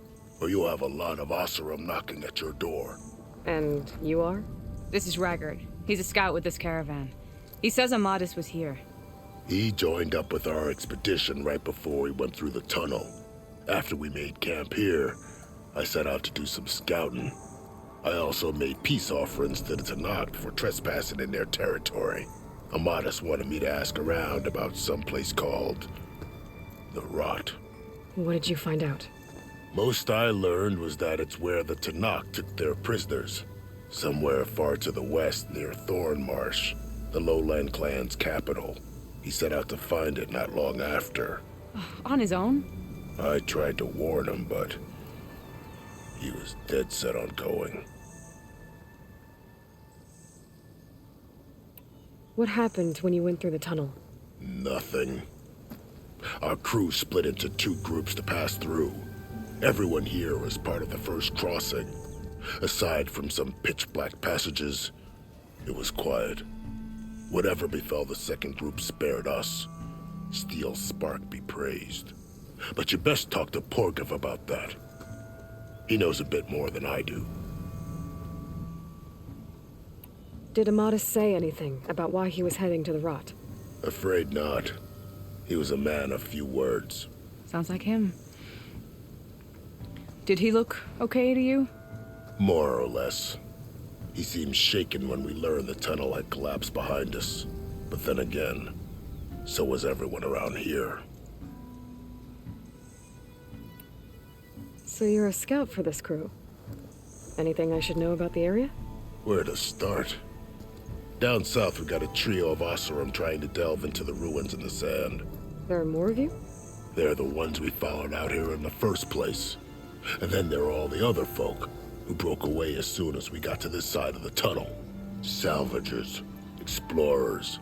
[SPEAKER 15] or you'll have a lot of Oseram knocking at your door.
[SPEAKER 4] And you are?
[SPEAKER 16] This is Raggard. He's a scout with this caravan. He says Amadis was here.
[SPEAKER 15] He joined up with our expedition right before we went through the tunnel. After we made camp here, I set out to do some scouting. I also made peace offerings to the Tanakh for trespassing in their territory. Amadis wanted me to ask around about some place called the Rot.
[SPEAKER 4] What did you find out?
[SPEAKER 15] Most I learned was that it's where the Tanakh took their prisoners. Somewhere far to the west near Thornmarsh, the Lowland clan's capital. He set out to find it not long after.
[SPEAKER 16] On his own?
[SPEAKER 15] I tried to warn him, but he was dead set on going.
[SPEAKER 4] What happened when you went through the tunnel?
[SPEAKER 15] Nothing. Our crew split into 2 groups to pass through. Everyone here was part of the first crossing. Aside from some pitch-black passages, it was quiet. Whatever befell the second group spared us. Steel Spark be praised. But you best talk to Porgov about that. He knows a bit more than I do.
[SPEAKER 4] Did Amadis say anything about why he was heading to the Rot?
[SPEAKER 15] Afraid not. He was a man of few words.
[SPEAKER 16] Sounds like him. Did he look okay to you?
[SPEAKER 15] More or less. He seemed shaken when we learned the tunnel had collapsed behind us. But then again, so was everyone around here.
[SPEAKER 4] So you're a scout for this crew? Anything I should know about the area?
[SPEAKER 15] Where to start? Down south we got a trio of Oseram trying to delve into the ruins in the sand.
[SPEAKER 4] There are more of you?
[SPEAKER 15] They're the ones we followed out here in the first place. And then there are all the other folk who broke away as soon as we got to this side of the tunnel. Salvagers, explorers,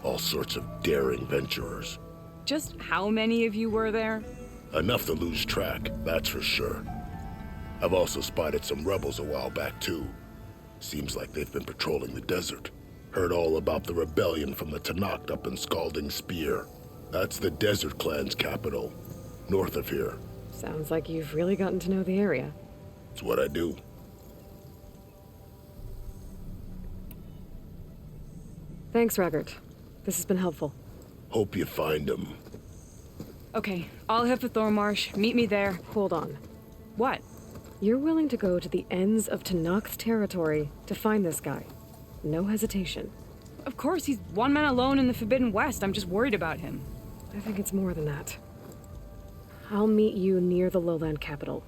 [SPEAKER 15] all sorts of daring venturers.
[SPEAKER 16] Just how many of you were there?
[SPEAKER 15] Enough to lose track, that's for sure. I've also spotted some rebels a while back too. Seems like they've been patrolling the desert. Heard all about the rebellion from the Tanakh up in Scalding Spear. That's the Desert Clan's capital, north of here.
[SPEAKER 4] Sounds like you've really gotten to know the area.
[SPEAKER 15] It's what I do.
[SPEAKER 4] Thanks, Raggart. This has been helpful.
[SPEAKER 15] Hope you find him.
[SPEAKER 16] Okay, I'll head for Thormarsh. Meet me there.
[SPEAKER 4] Hold on.
[SPEAKER 16] What?
[SPEAKER 4] You're willing to go to the ends of Tenakth's territory to find this guy. No hesitation.
[SPEAKER 16] Of course, he's one man alone in the Forbidden West. I'm just worried about him.
[SPEAKER 4] I think it's more than that. I'll meet you near the lowland capital.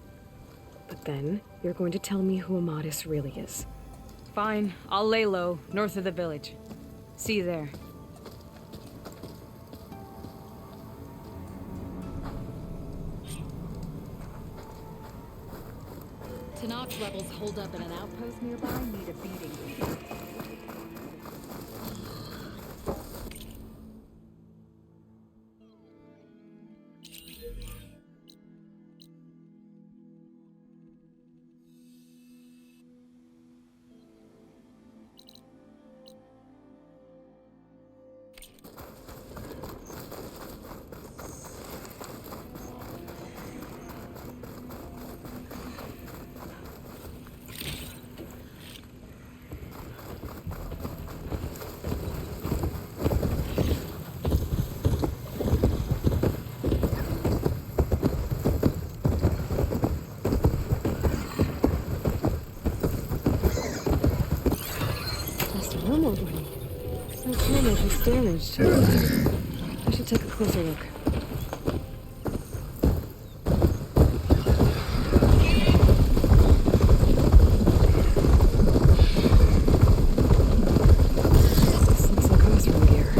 [SPEAKER 4] But then, you're going to tell me who Amadis really is.
[SPEAKER 16] Fine, I'll lay low, north of the village. See you there.
[SPEAKER 14] Tenakth's rebels holed up in an outpost nearby need a beating.
[SPEAKER 4] Damaged. I should take a closer look. This looks like Osram gear.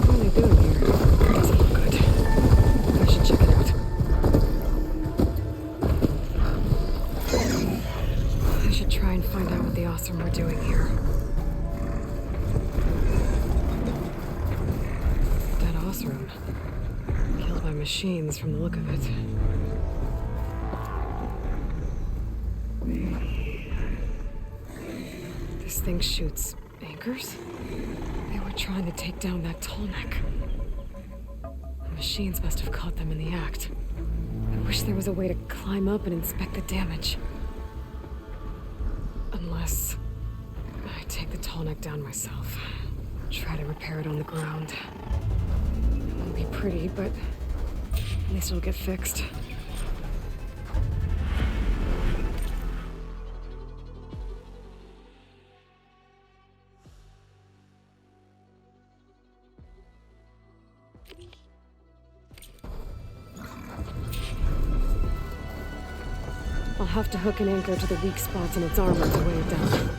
[SPEAKER 4] What are they doing here? Doesn't look good. I should check it out. I should try and find out what the Osram were doing here. Room. Killed by machines from the look of it. This thing shoots anchors? They were trying to take down that tall neck. The machines must have caught them in the act. I wish there was a way to climb up and inspect the damage. Unless I take the tall neck down myself. Try to repair it on the ground. Be pretty, but at least it'll get fixed. I'll have to hook an anchor to the weak spots in its armor to weigh it down.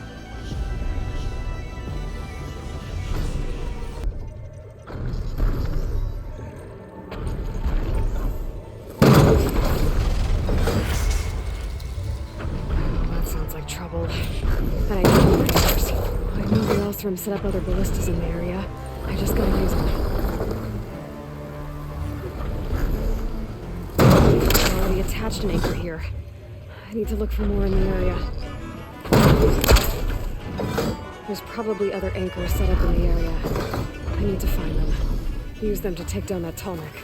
[SPEAKER 4] Set up other ballistas in the area. I just gotta use them. I already attached an anchor here. I need to look for more in the area. There's probably other anchors set up in the area. I need to find them. Use them to take down that tall neck.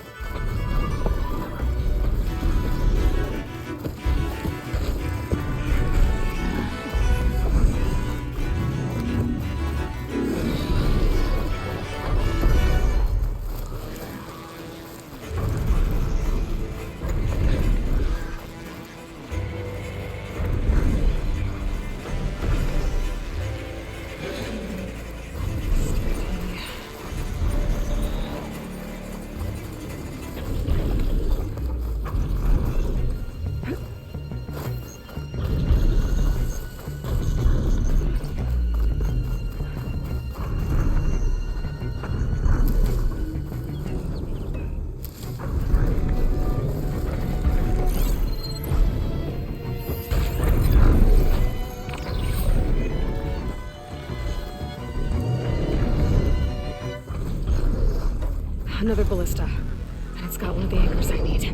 [SPEAKER 4] Another ballista. And it's got one of the anchors I need.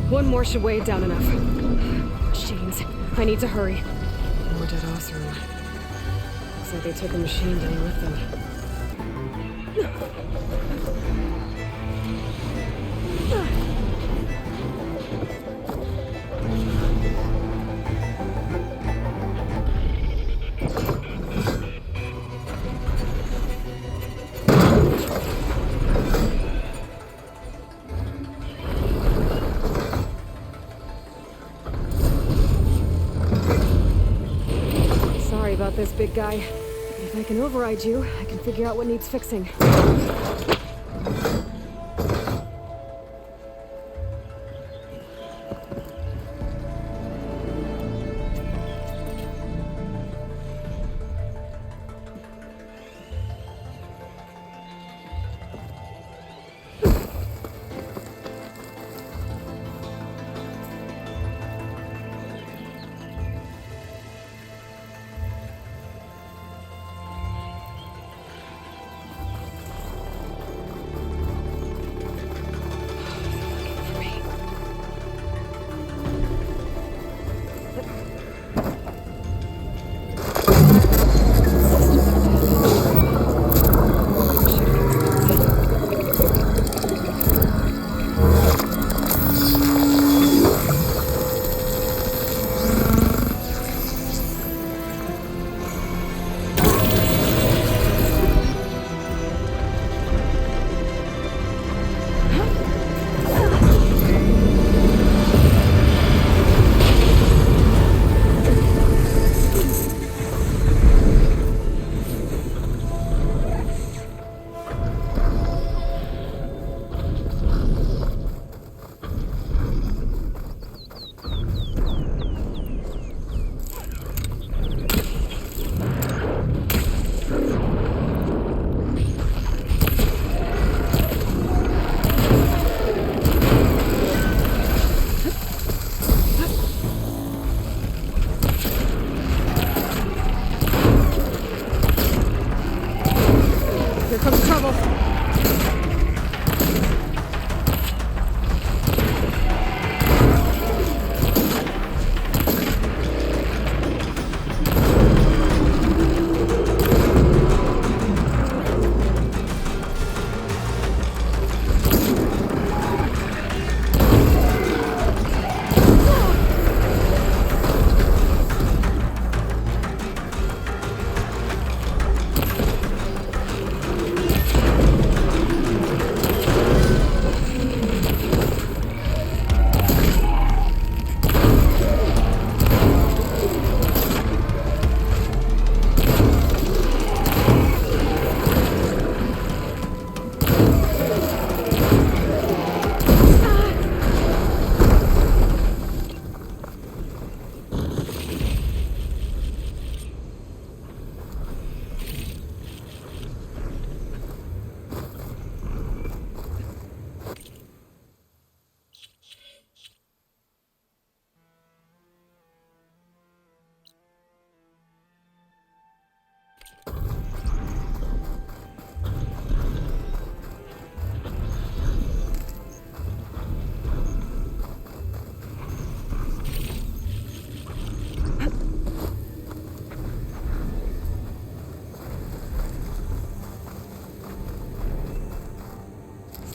[SPEAKER 4] One more should weigh it down enough. Machines. I need to hurry. More dead Osram. Looks like they took a machine down with them. about this, big guy. If I can override you, I can figure out what needs fixing.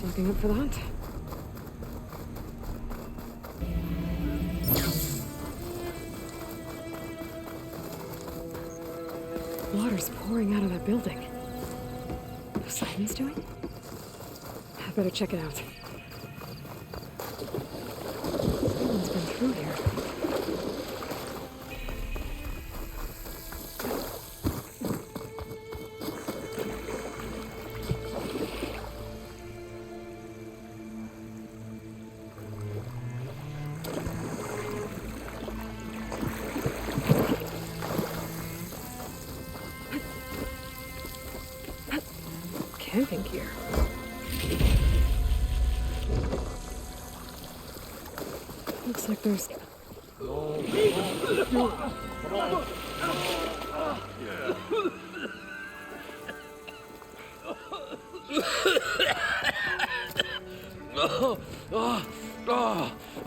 [SPEAKER 4] Looking up for the hunt. Water's pouring out of that building. What Simon's doing? I better check it out. Someone's been through here. Camping gear. Looks like there's...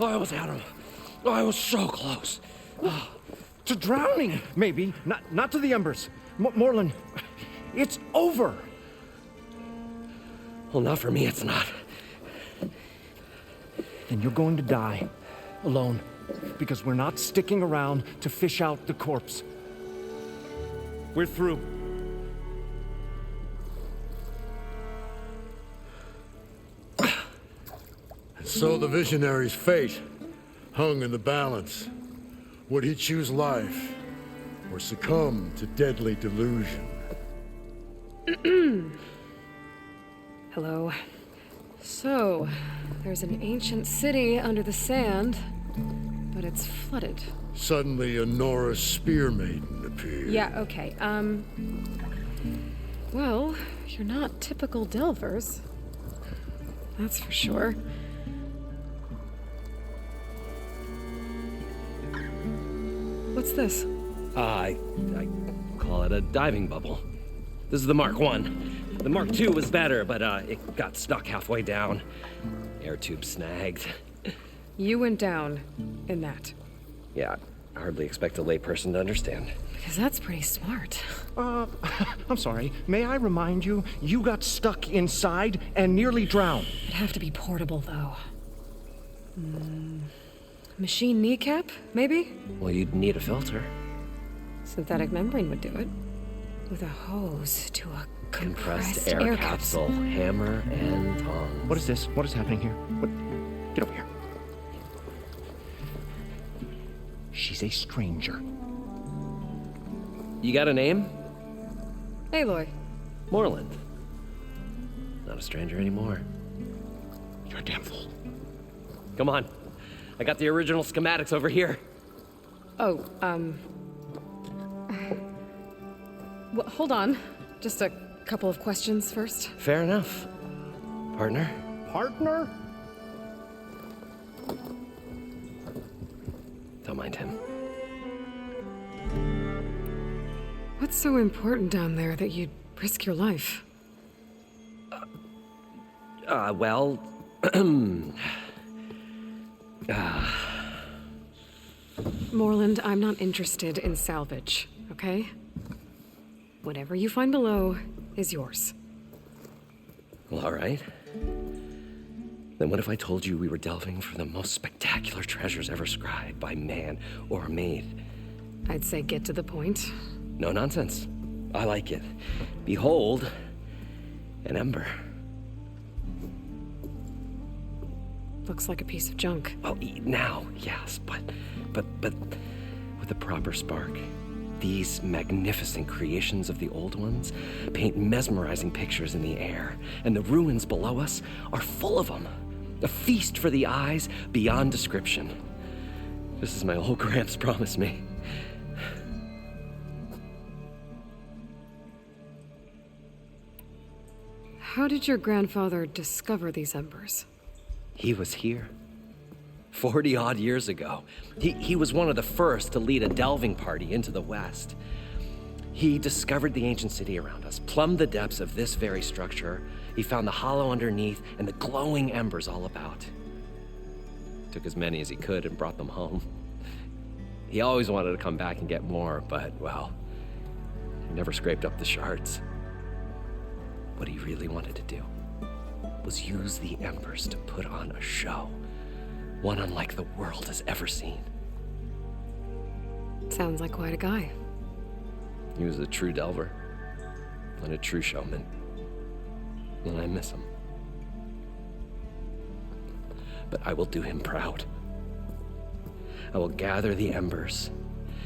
[SPEAKER 17] I almost had him. I was so close. To drowning, maybe. Not to the embers. Morlin, it's over. Well, not for me, it's not. Then you're going to die. Alone. Because we're not sticking around to fish out the corpse. We're through.
[SPEAKER 15] So the visionary's fate hung in the balance. Would he choose life or or succumb to deadly delusion.
[SPEAKER 4] Hello. So, there's an ancient city under the sand, but it's flooded.
[SPEAKER 15] Suddenly, a Norris spear maiden appeared.
[SPEAKER 4] Yeah, okay. Well, you're not typical Delvers. That's for sure. What's this?
[SPEAKER 17] I call it a diving bubble. This is the Mark 1. The Mark 2 was better, but it got stuck halfway down. Air tube snagged.
[SPEAKER 4] You went down in that.
[SPEAKER 17] Yeah, I hardly expect a layperson to understand.
[SPEAKER 4] Because that's pretty smart.
[SPEAKER 17] I'm sorry. May I remind you, you got stuck inside and nearly drowned.
[SPEAKER 4] It'd have to be portable, though. Machine kneecap, maybe?
[SPEAKER 17] Well, you'd need a filter.
[SPEAKER 4] Synthetic membrane would do it. With a hose to a compressed
[SPEAKER 17] air capsule. Hammer and tongs. What is this? What is happening here? What? Get over here. She's a stranger. You got a name?
[SPEAKER 4] Aloy.
[SPEAKER 17] Moreland. Not a stranger anymore.
[SPEAKER 15] You're a damn fool.
[SPEAKER 17] Come on. I got the original schematics over here.
[SPEAKER 4] Oh, well, hold on. Just a couple of questions first.
[SPEAKER 17] Fair enough. Partner?
[SPEAKER 15] Partner?
[SPEAKER 17] Don't mind him.
[SPEAKER 4] What's so important down there that you'd risk your life?
[SPEAKER 17] Well...
[SPEAKER 4] Moreland, I'm not interested in salvage, okay? Whatever you find below is yours.
[SPEAKER 17] Well, all right. Then what if I told you we were delving for the most spectacular treasures ever scribed by man or maid?
[SPEAKER 4] I'd say get to the point.
[SPEAKER 17] No nonsense. I like it. Behold, an ember.
[SPEAKER 4] Looks like a piece of junk.
[SPEAKER 17] Well, now, yes, but with a proper spark. These magnificent creations of the old ones paint mesmerizing pictures in the air, and the ruins below us are full of them. A feast for the eyes beyond description. Just as my old Gramps promised me.
[SPEAKER 4] How did your grandfather discover these embers?
[SPEAKER 17] He was here. 40-odd years ago. He was one of the first to lead a delving party into the West. He discovered the ancient city around us, plumbed the depths of this very structure. He found the hollow underneath and the glowing embers all about. Took as many as he could and brought them home. He always wanted to come back and get more, but, well, he never scraped up the shards. What he really wanted to do was use the embers to put on a show. One unlike the world has ever seen.
[SPEAKER 4] Sounds like quite a guy.
[SPEAKER 17] He was a true delver and a true showman. And I miss him. But I will do him proud. I will gather the embers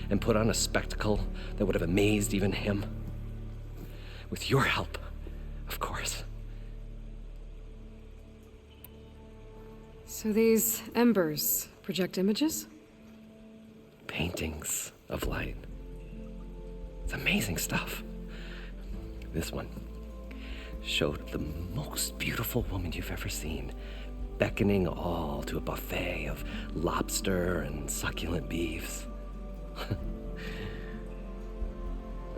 [SPEAKER 17] and put on a spectacle that would have amazed even him. With your help, of course.
[SPEAKER 4] So these embers project images?
[SPEAKER 17] Paintings of light. It's amazing stuff. This one showed the most beautiful woman you've ever seen, beckoning all to a buffet of lobster and succulent beefs.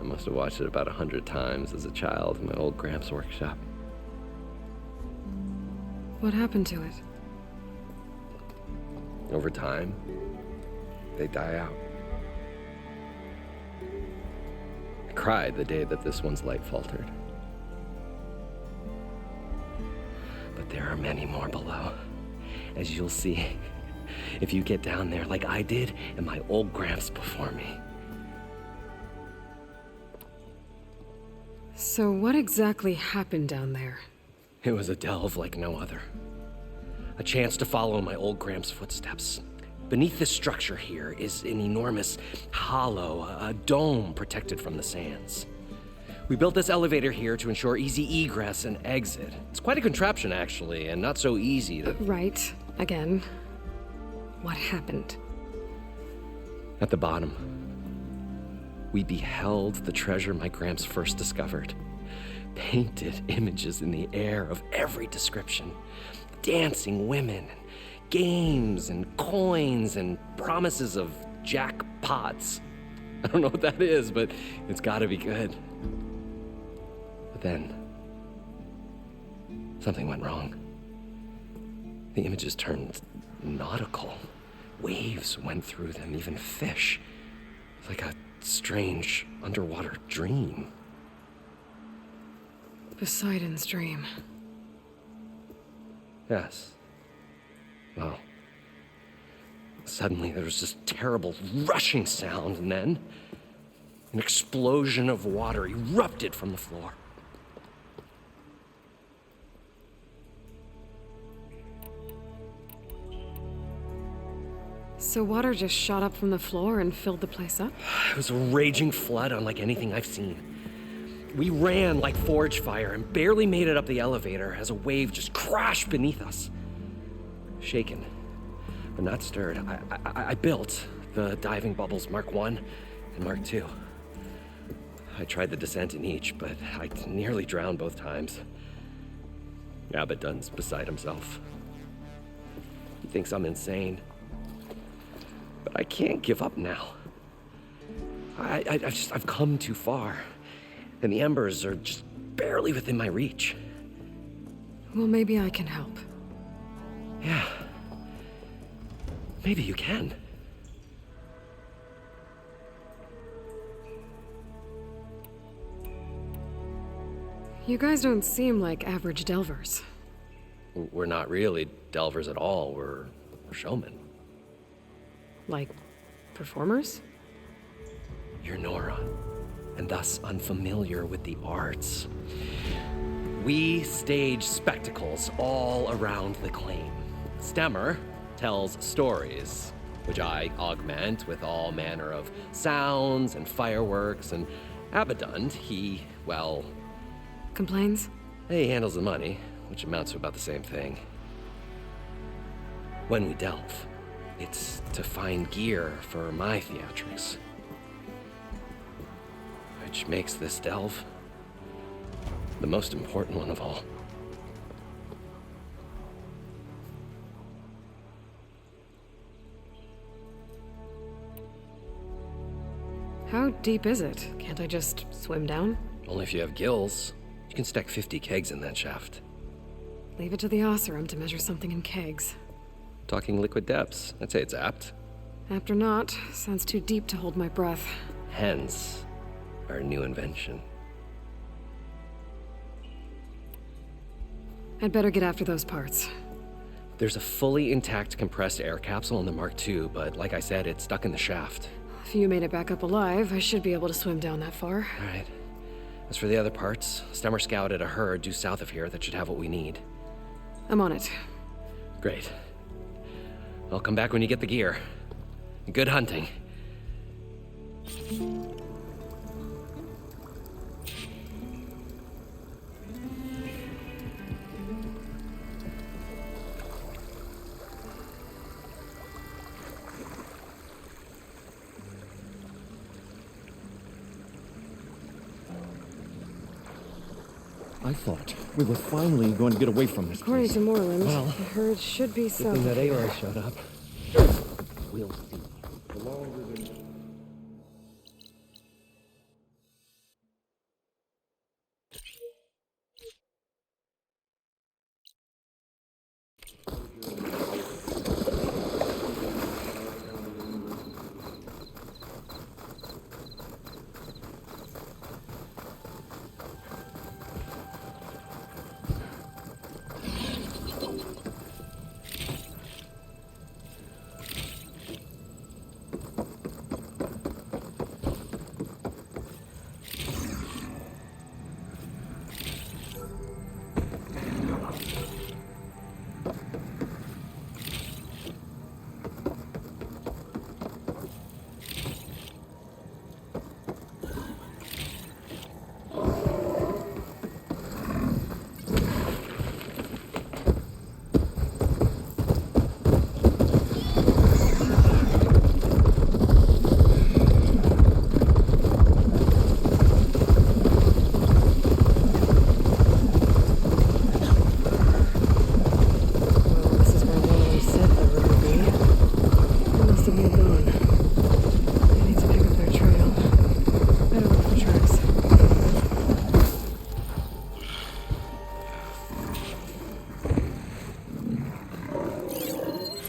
[SPEAKER 17] I must have watched it about 100 times as a child in my old Gramps' workshop.
[SPEAKER 4] What happened to it?
[SPEAKER 17] Over time, they die out. I cried the day that this one's light faltered. But there are many more below, as you'll see if you get down there like I did and my old Gramps before me.
[SPEAKER 4] So what exactly happened down there?
[SPEAKER 17] It was a delve like no other. A chance to follow in my old Gramps' footsteps. Beneath this structure here is an enormous hollow, a dome protected from the sands. We built this elevator here to ensure easy egress and exit. It's quite a contraption, actually, and not so easy to...
[SPEAKER 4] Right. Again. What happened?
[SPEAKER 17] At the bottom, we beheld the treasure my Gramps first discovered. Painted images in the air of every description. Dancing women, games and coins and promises of jackpots. I don't know what that is, but it's gotta be good. But then, something went wrong. The images turned nautical. Waves went through them, even fish. Like a strange underwater dream.
[SPEAKER 4] Poseidon's dream.
[SPEAKER 17] Yes. Well, suddenly there was this terrible rushing sound, and then an explosion of water erupted from the floor.
[SPEAKER 4] So water just shot up from the floor and filled the place up?
[SPEAKER 17] It was a raging flood unlike anything I've seen. We ran like forge fire and barely made it up the elevator as a wave just crashed beneath us. Shaken, but not stirred, I built the diving bubbles Mark I and Mark II. I tried the descent in each, but I nearly drowned both times. Abaddon's beside himself. He thinks I'm insane. But I can't give up now. I've come too far, and the embers are just barely within my reach.
[SPEAKER 4] Well, maybe I can help.
[SPEAKER 17] Yeah. Maybe you can.
[SPEAKER 4] You guys don't seem like average delvers.
[SPEAKER 17] We're not really delvers at all. We're showmen.
[SPEAKER 4] Like, performers?
[SPEAKER 17] You're Nora, and thus unfamiliar with the arts. We stage spectacles all around the claim. Stemmer tells stories, which I augment with all manner of sounds and fireworks, and Abaddon, he, well...
[SPEAKER 4] Complains?
[SPEAKER 17] He handles the money, which amounts to about the same thing. When we delve, it's to find gear for my theatrics. Which makes this delve the most important one of all.
[SPEAKER 4] How deep is it? Can't I just swim down?
[SPEAKER 17] Only if you have gills. You can stack 50 kegs in that shaft.
[SPEAKER 4] Leave it to the Osseram to measure something in kegs.
[SPEAKER 17] Talking liquid depths, I'd say it's apt.
[SPEAKER 4] Apt or not, sounds too deep to hold my breath.
[SPEAKER 17] Hence, our new invention.
[SPEAKER 4] I'd better get after those parts.
[SPEAKER 17] There's a fully intact compressed air capsule in the Mark II, but like I said, it's stuck in the shaft.
[SPEAKER 4] If you made it back up alive, I should be able to swim down that far.
[SPEAKER 17] All right. As for the other parts, Stemmer scouted a herd due south of here that should have what we need.
[SPEAKER 4] I'm on it.
[SPEAKER 17] Great. I'll come back when you get the gear. Good hunting.
[SPEAKER 18] I thought we were finally going to get away from this
[SPEAKER 4] According
[SPEAKER 18] place.
[SPEAKER 4] to Moreland,
[SPEAKER 18] Well,
[SPEAKER 4] the herd should be
[SPEAKER 18] good
[SPEAKER 4] south
[SPEAKER 18] thing
[SPEAKER 4] of
[SPEAKER 18] that
[SPEAKER 4] here.
[SPEAKER 18] Aloy showed up. We'll see. The longer than...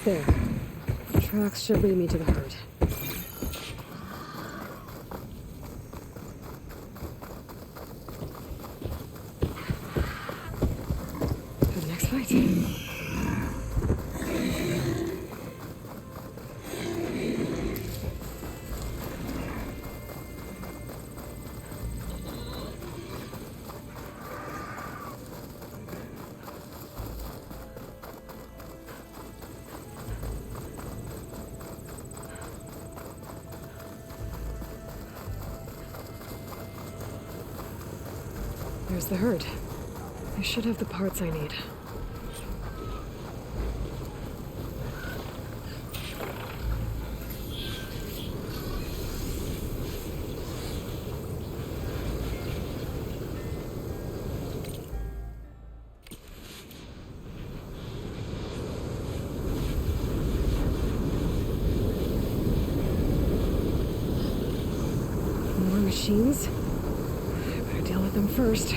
[SPEAKER 4] There. The tracks should lead me to the herd. To the next fight. There's the herd. I should have the parts I need. More machines? I better deal with them first.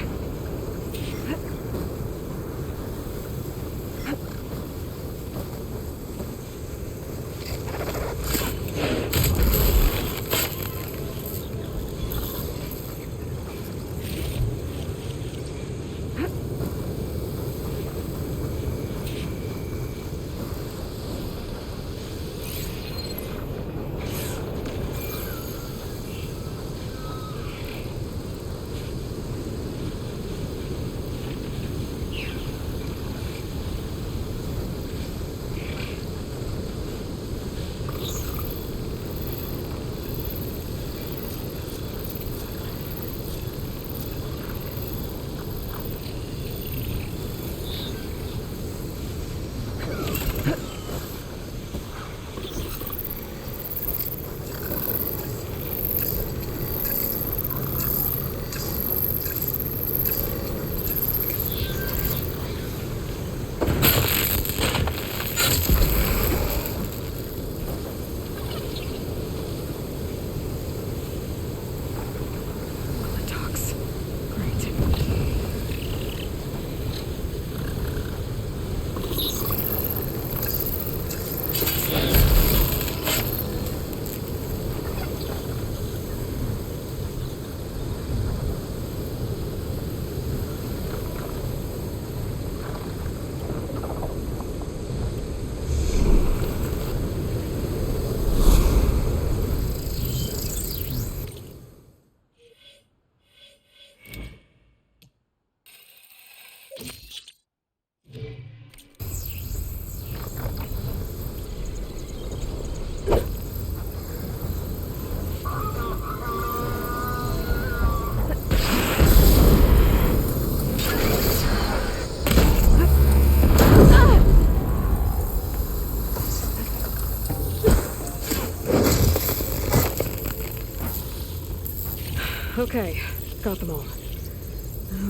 [SPEAKER 4] Okay, got them all.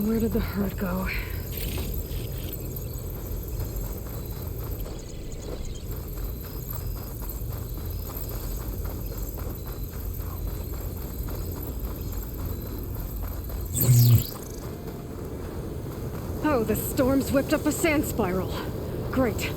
[SPEAKER 4] Where did the herd go? Oh, the storm's whipped up a sand spiral. Great.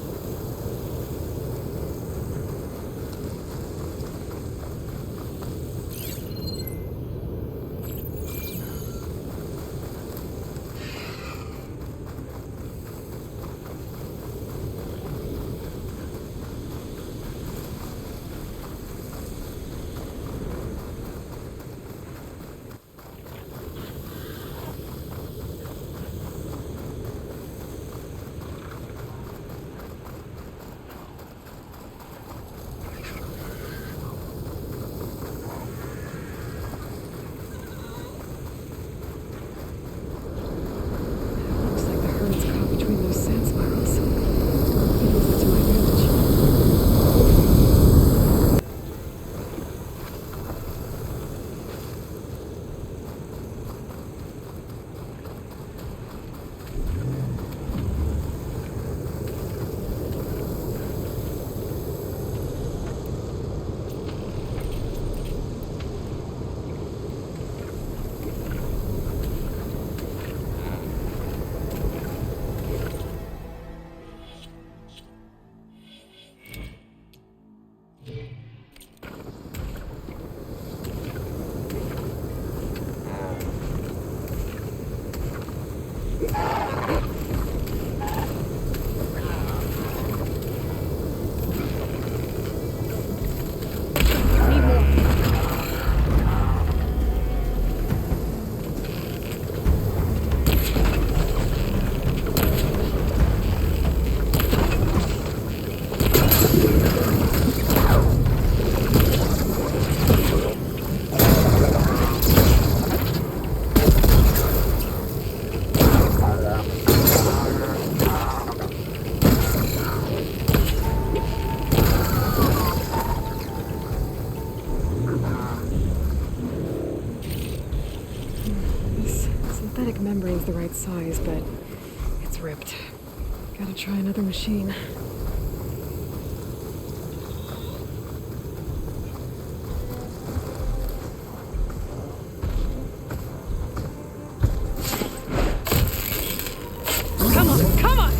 [SPEAKER 4] This synthetic membrane's the right size, but it's ripped. Gotta try another machine.
[SPEAKER 13] Come on, come on!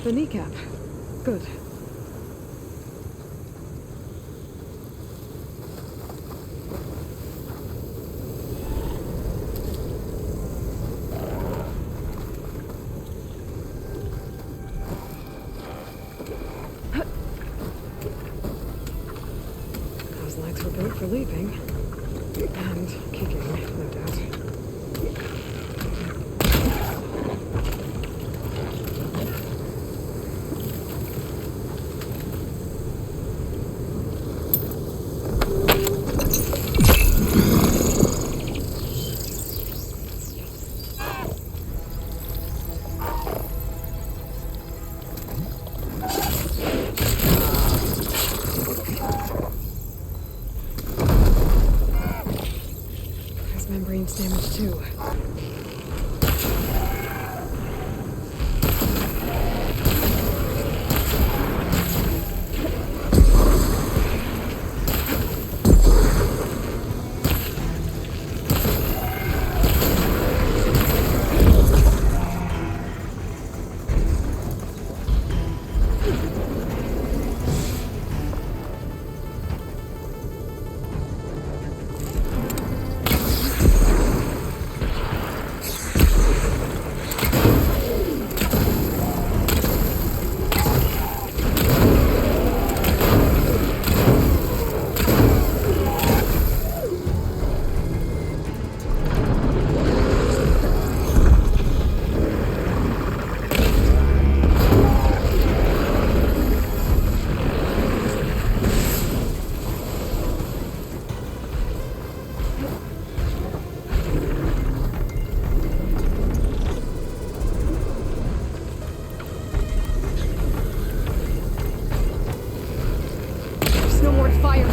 [SPEAKER 4] The kneecap. Good. Those legs were built for leaping. And kicking, no doubt. Membrane's damaged too. No more fire.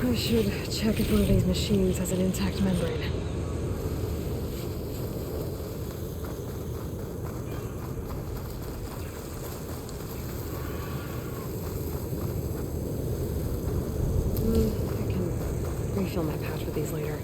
[SPEAKER 4] I should check if one of these machines has an intact membrane. I can refill my pouch with these later.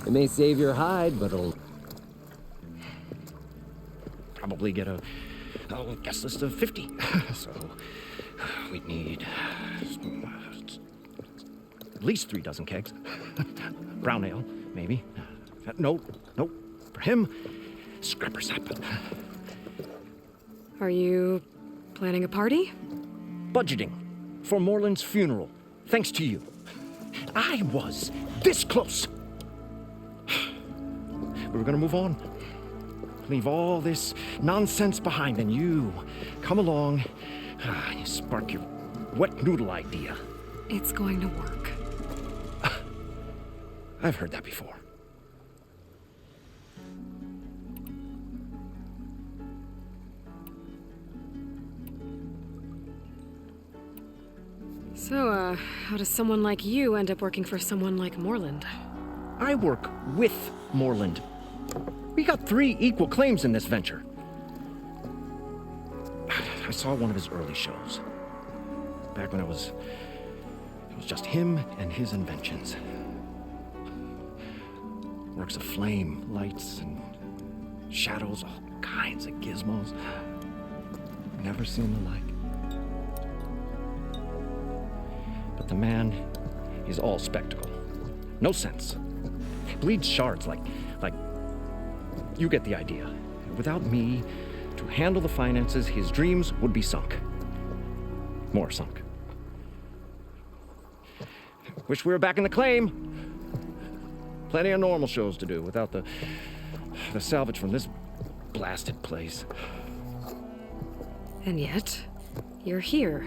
[SPEAKER 17] It may save your hide, but it'll...
[SPEAKER 18] probably get a guest list of 50. So we'd need at least 3 dozen kegs. Brown ale, maybe. No. For him, scrapper sap.
[SPEAKER 4] Are you planning a party?
[SPEAKER 18] Budgeting for Moreland's funeral, thanks to you. I was this close. We were gonna move on. Leave all this nonsense behind, and you come along, you spark your wet noodle idea.
[SPEAKER 4] It's going to work.
[SPEAKER 18] I've heard that before.
[SPEAKER 4] So, how does someone like you end up working for someone like Moreland?
[SPEAKER 18] I work with Moreland. We got 3 equal claims in this venture. I saw one of his early shows. Back when it was just him and his inventions. Works of flame, lights, and shadows, all kinds of gizmos. Never seen the like. But the man is all spectacle. No sense. Bleeds shards like you get the idea. Without me to handle the finances, his dreams would be sunk. More sunk. Wish we were back in the claim. Plenty of normal shows to do without the salvage from this blasted place.
[SPEAKER 4] And yet, you're here,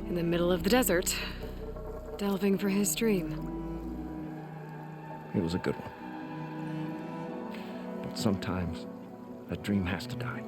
[SPEAKER 4] in the middle of the desert, delving for his dream.
[SPEAKER 18] It was a good one. But sometimes, a dream has to die.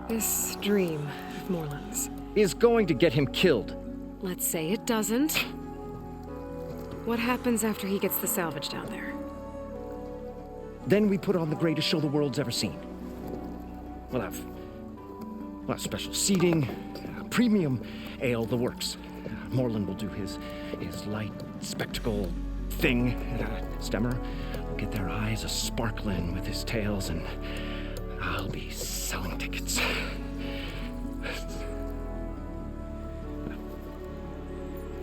[SPEAKER 4] This dream of Moreland's
[SPEAKER 18] is going to get him killed.
[SPEAKER 4] Let's say it doesn't. What happens after he gets the salvage down there?
[SPEAKER 18] Then we put on the greatest show the world's ever seen. We'll have special seating, premium ale, the works. Moreland will do his light spectacle thing. Stemmer will get their eyes a-sparkling with his tales, and I'll be selling tickets.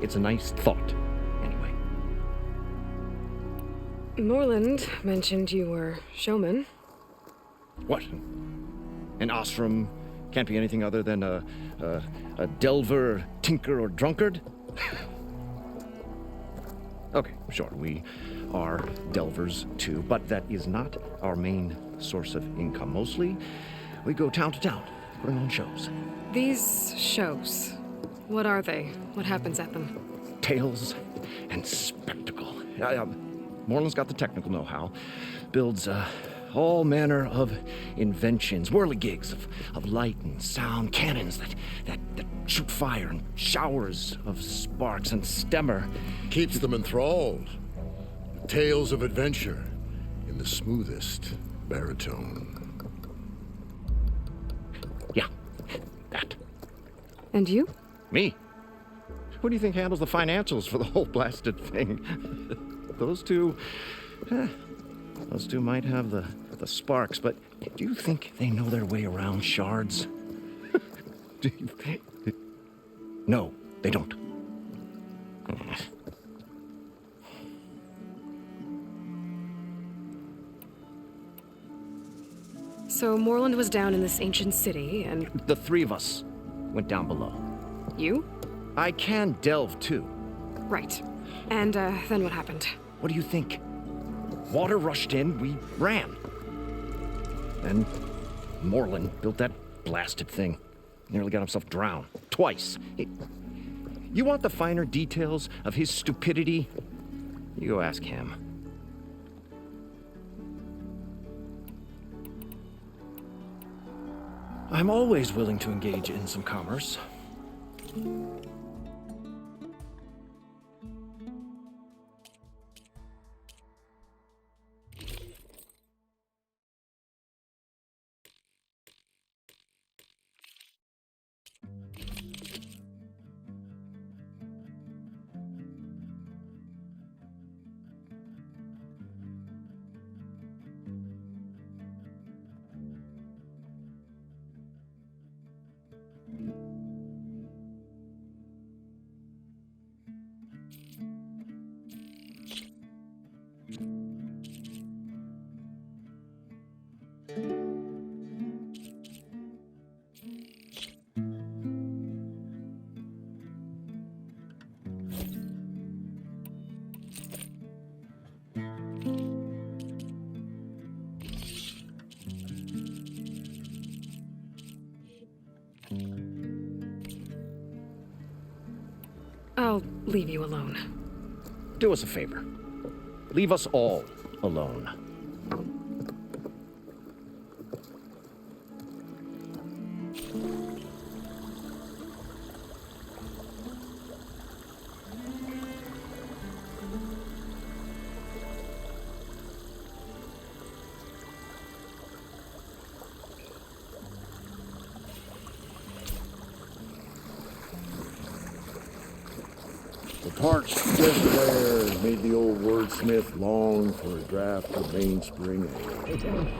[SPEAKER 18] It's a nice thought, anyway.
[SPEAKER 4] Moreland mentioned you were showman.
[SPEAKER 18] What? An Ostrom can't be anything other than a delver, tinker, or drunkard? Okay, sure, we are delvers too, but that is not our main source of income. Mostly, we go town to town, putting on shows.
[SPEAKER 4] These shows, what are they? What happens at them?
[SPEAKER 18] Tales and spectacle. Moreland's got the technical know-how. Builds all manner of inventions, whirligigs of light and sound, cannons that shoot fire, and showers of sparks, and Stemmer
[SPEAKER 15] keeps them enthralled. Tales of adventure in the smoothest baritone.
[SPEAKER 18] Yeah, that.
[SPEAKER 4] And you?
[SPEAKER 18] Me? Who do you think handles the financials for the whole blasted thing? Those two might have the sparks, but do you think they know their way around shards? No, they don't.
[SPEAKER 4] So Moreland was down in this ancient city, and...
[SPEAKER 18] The three of us went down below.
[SPEAKER 4] You?
[SPEAKER 18] I can delve, too.
[SPEAKER 4] Right. And, then what happened?
[SPEAKER 18] What do you think? Water rushed in, we ran. Then Moreland built that blasted thing. Nearly got himself drowned. Twice. You want the finer details of his stupidity? You go ask him. I'm always willing to engage in some commerce.
[SPEAKER 4] I'll leave you alone.
[SPEAKER 18] Do us a favor. Leave us all alone.
[SPEAKER 15] The parched desert air made the old wordsmith long for a draught of mainspring ale.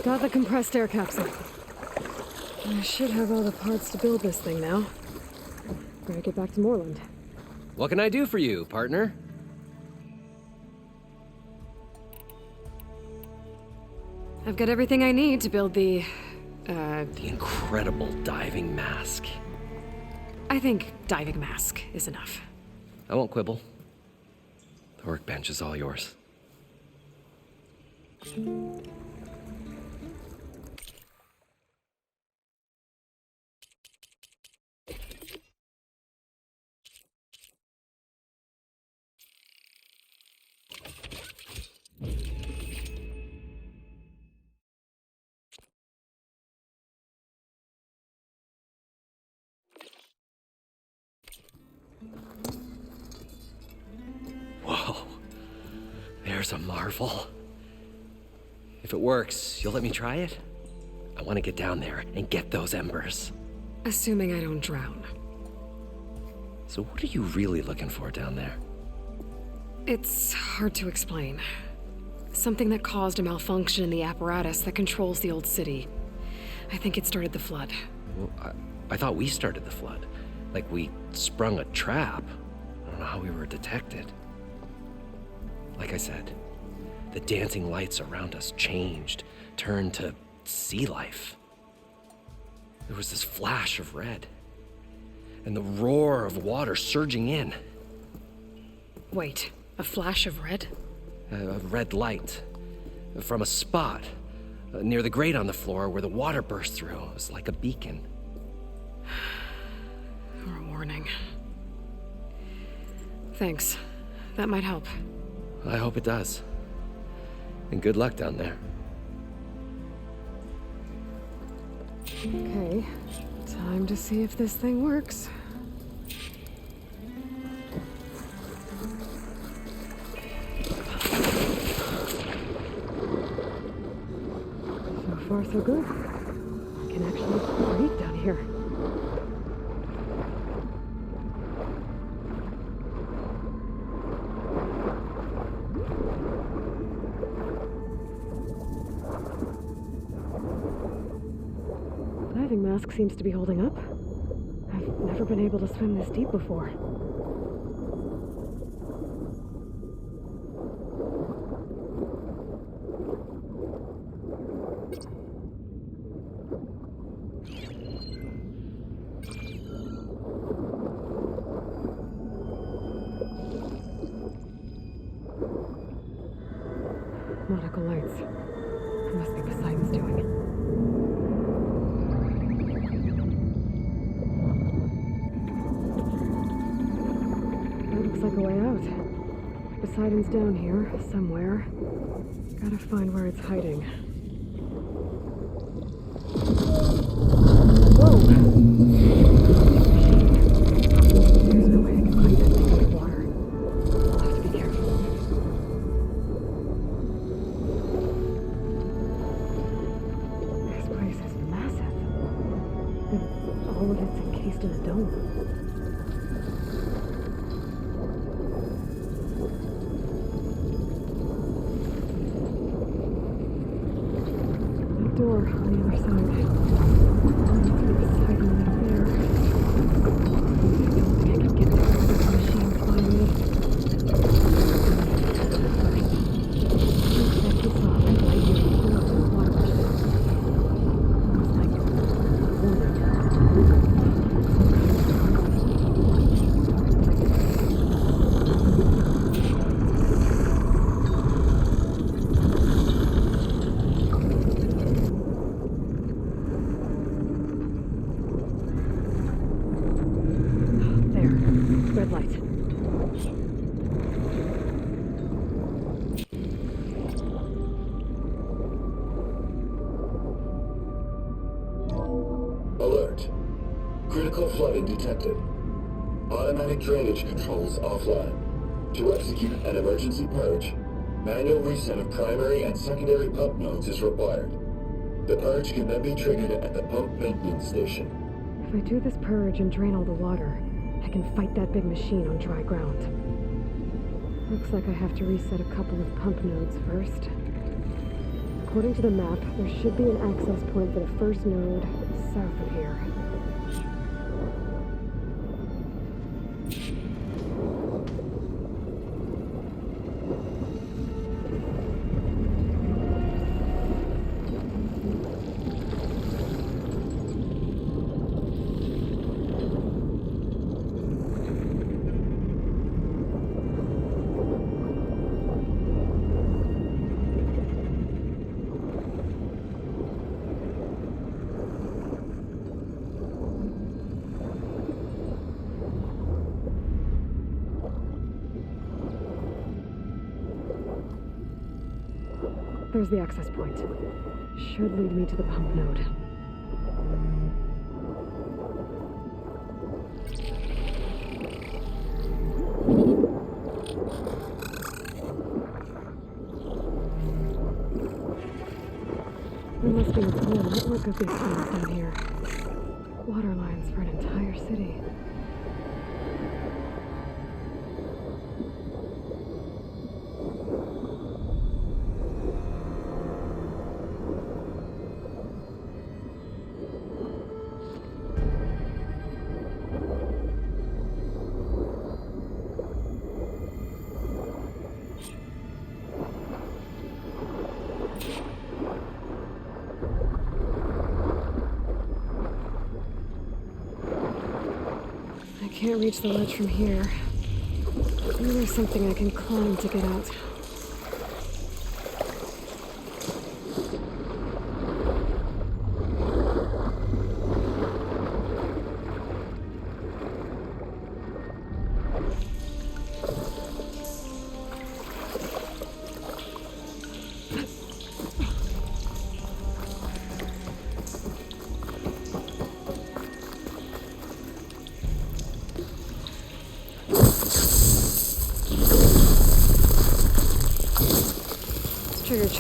[SPEAKER 4] Got the compressed air capsule. I should have all the parts to build this thing now. Better get back to Moreland.
[SPEAKER 17] What can I do for you, partner?
[SPEAKER 4] I've got everything I need to build the
[SPEAKER 17] incredible diving mask.
[SPEAKER 4] I think diving mask is enough.
[SPEAKER 17] I won't quibble. The workbench is all yours. Whoa, there's a marvel. If it works, you'll let me try it? I want to get down there and get those embers.
[SPEAKER 4] Assuming I don't drown.
[SPEAKER 17] So what are you really looking for down there?
[SPEAKER 4] It's hard to explain. Something that caused a malfunction in the apparatus that controls the old city. I think it started the flood.
[SPEAKER 17] Well, I thought we started the flood. Like we sprung a trap. I don't know how we were detected. Like I said, the dancing lights around us changed, turned to sea life. There was this flash of red, and the roar of water surging in.
[SPEAKER 4] Wait, a flash of red?
[SPEAKER 17] A red light from a spot near the grate on the floor where the water burst through. It was like a beacon.
[SPEAKER 4] Or a warning. Thanks. That might help.
[SPEAKER 17] I hope it does. And good luck down there.
[SPEAKER 4] Okay. Time to see if this thing works. So far, so good. I can actually breathe down here. Diving mask seems to be holding up. I've never been able to swim this deep before. Nautical lights. It must be Poseidon's doing. That looks like a way out. Poseidon's down here, somewhere. Gotta find where it's hiding. Whoa! There's no way I can climb that thing in the water. I'll have to be careful. This place is massive. And all of it's encased in a dome. That door on the other side. Needs to be beside me right there. I don't think I can get there without the machines find me. Looks like he saw a red light here pull up in the water just almost like a warning. There, red light.
[SPEAKER 9] Alert. Critical flooding detected. Automatic drainage controls offline. To execute an emergency purge, manual reset of primary and secondary pump nodes is required. The purge can then be triggered at the pump maintenance station.
[SPEAKER 4] If I do this purge and drain all the water, I can fight that big machine on dry ground. Looks like I have to reset a couple of pump nodes first. According to the map, there should be an access point for the first node south of here. There's the access point. Should lead me to the pump node. There must be a whole network of these things down here. Water lines for an entire city. I can't reach the ledge from here. Maybe there's something I can climb to get out.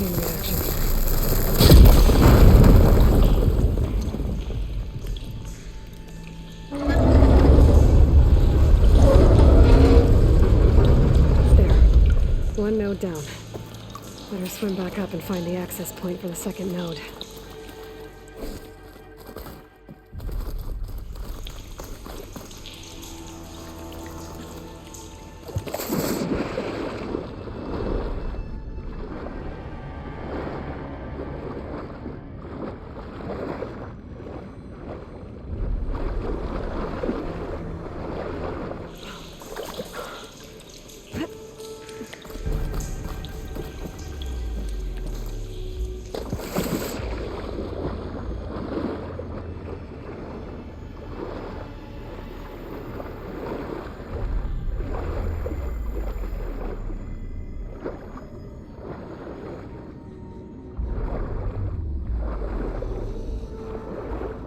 [SPEAKER 4] chain reaction. There. One node down. Better swim back up and find the access point for the second node.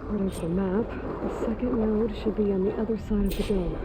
[SPEAKER 4] According to the map, the second node should be on the other side of the dome.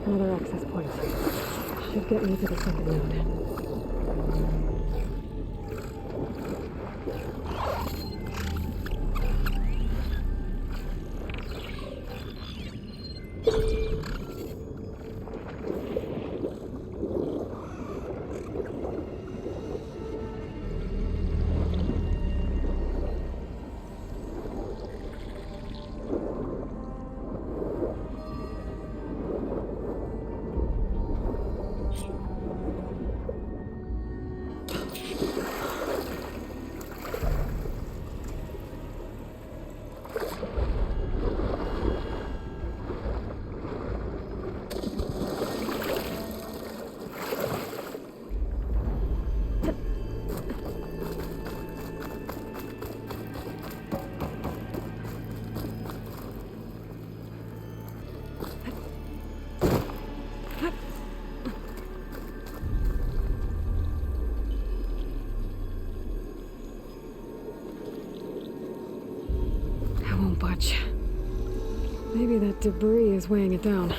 [SPEAKER 4] Another access point. Should get me to the second node. Maybe that debris is weighing it down.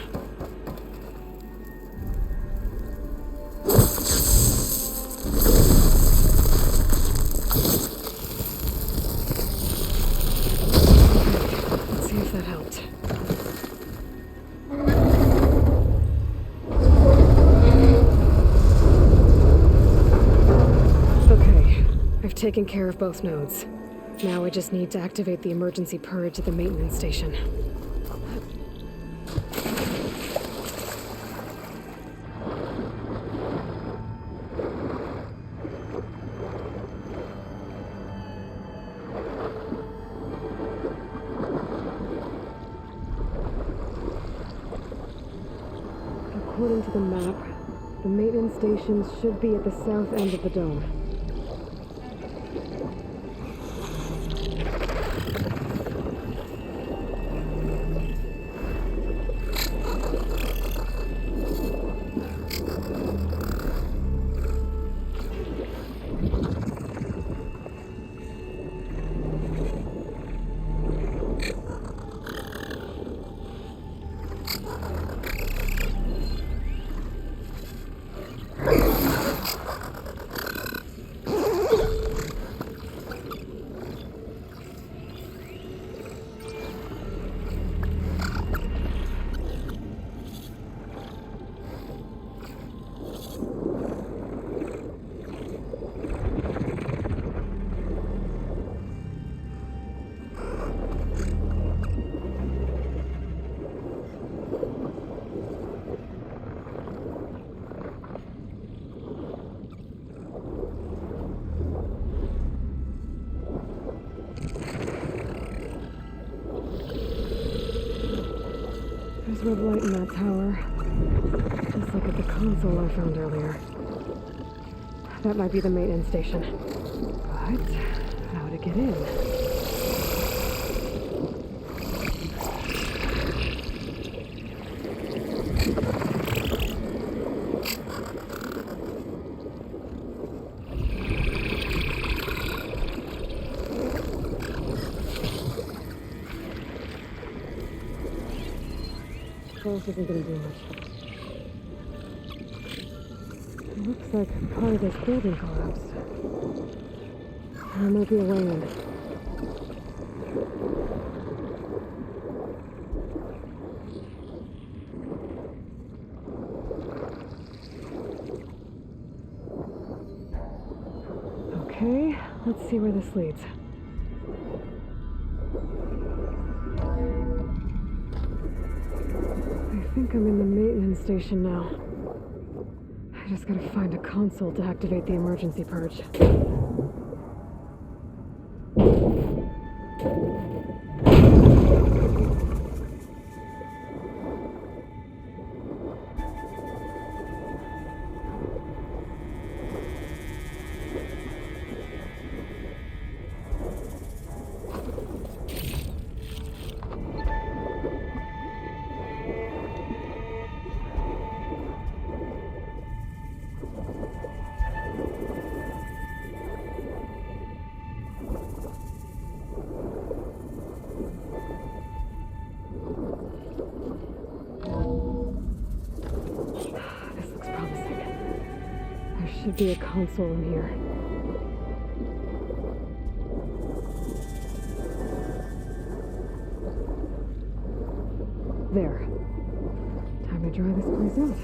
[SPEAKER 4] Let's see if that helped. Okay, I've taken care of both nodes. Now I just need to activate the emergency purge at the maintenance station. According to the map, the maintenance stations should be at the south end of the dome. red light in that tower. Just like at the console I found earlier. That might be the maintenance station. But how to get in? Close isn't gonna do much. It looks like part of this building collapsed. There might be a way in. Okay, let's see where this leads. I think I'm in the maintenance station now. I just gotta find a console to activate the emergency purge. Should be a console in here. There. Time to dry this place out.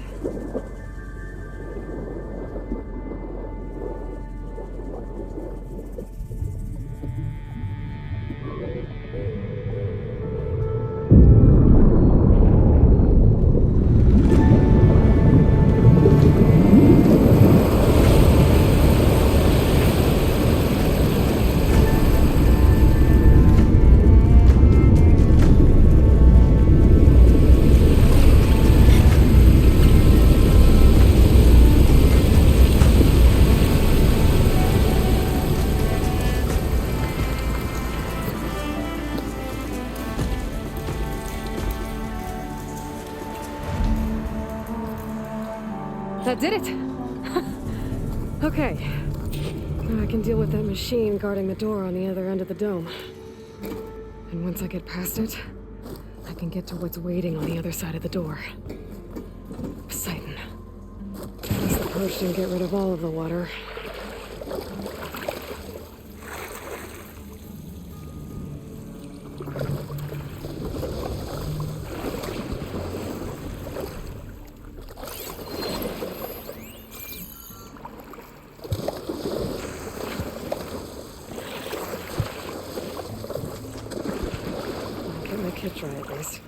[SPEAKER 4] That did it! Okay. Now I can deal with that machine guarding the door on the other end of the dome. And once I get past it, I can get to what's waiting on the other side of the door. Poseidon. At least the purge didn't get rid of all of the water. Try at least.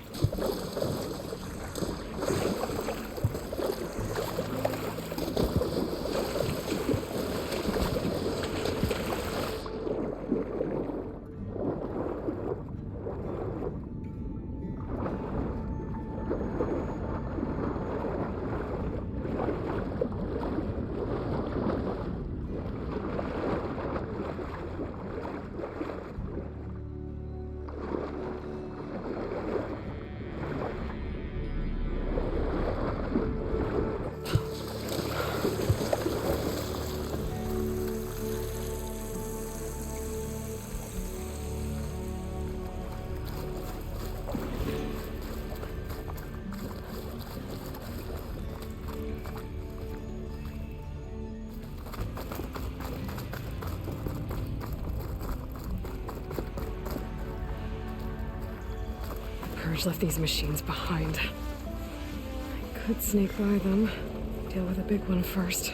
[SPEAKER 4] Purge left these machines behind. I could sneak by them, deal with the big one first.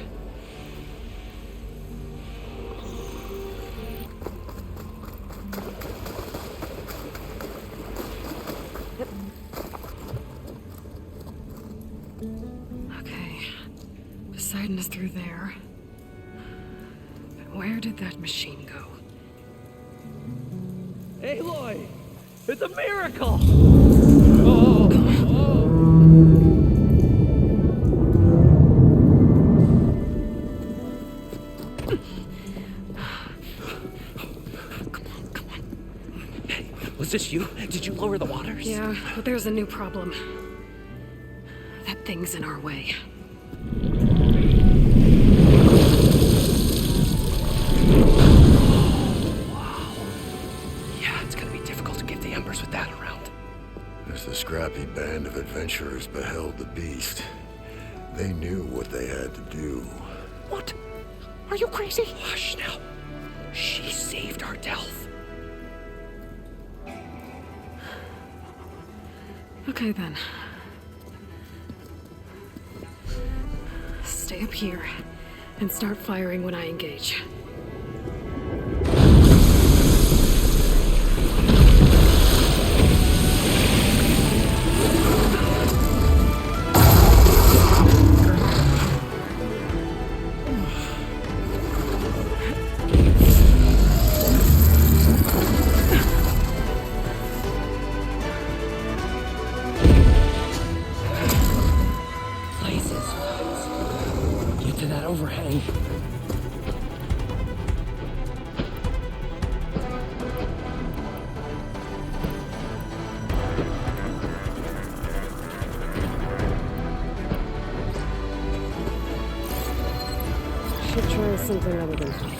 [SPEAKER 4] Okay, Poseidon is through there. But where did that machine go?
[SPEAKER 19] Aloy! It's a miracle! Oh!
[SPEAKER 17] Was this you? Did you lower the waters?
[SPEAKER 4] Yeah, but there's a new problem. That thing's in our way.
[SPEAKER 17] Wow. Yeah, it's gonna be difficult to get the embers with that around.
[SPEAKER 15] As the scrappy band of adventurers beheld the beast, they knew what they had to do.
[SPEAKER 17] What? Are you crazy? Hush now. She saved our Delph.
[SPEAKER 4] Okay then. Stay up here and start firing when I engage.
[SPEAKER 17] Overhang.
[SPEAKER 4] Should try something other than fire.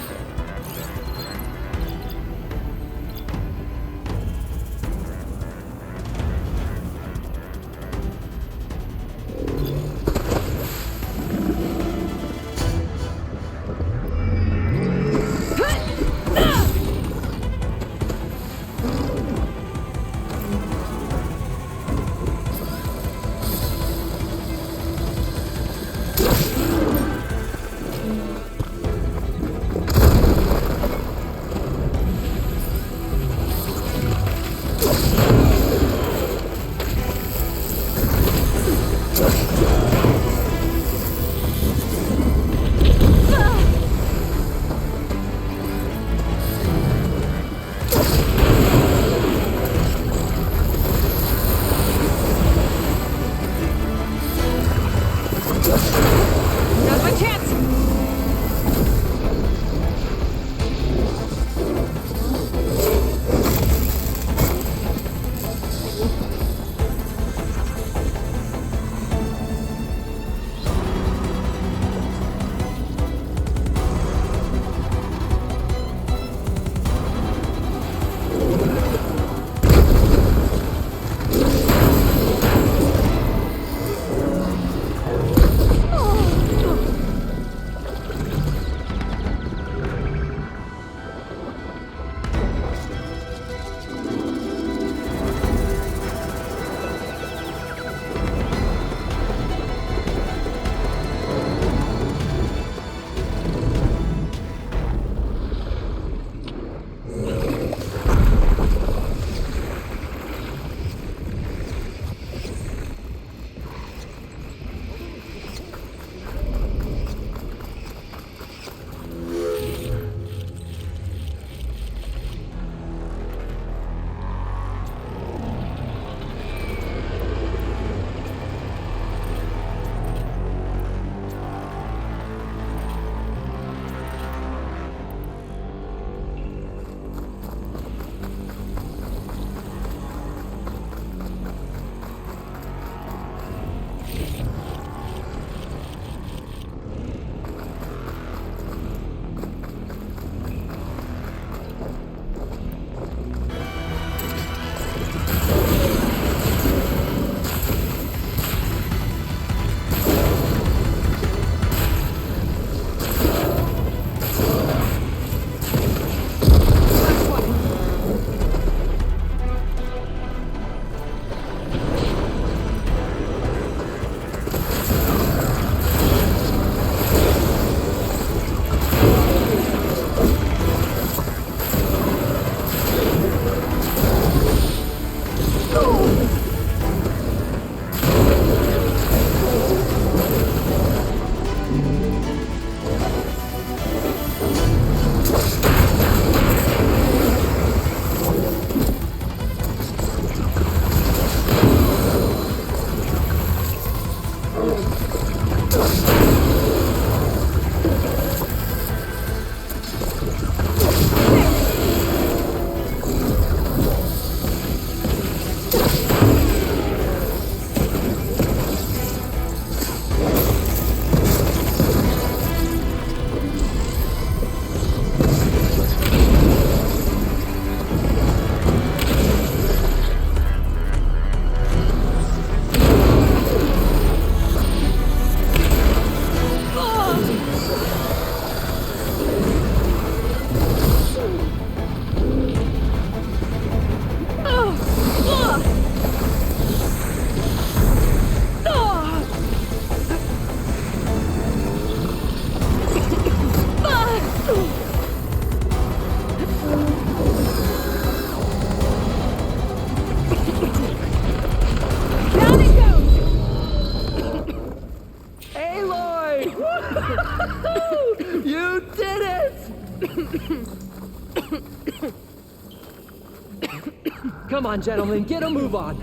[SPEAKER 17] Come on, gentlemen, get a move on.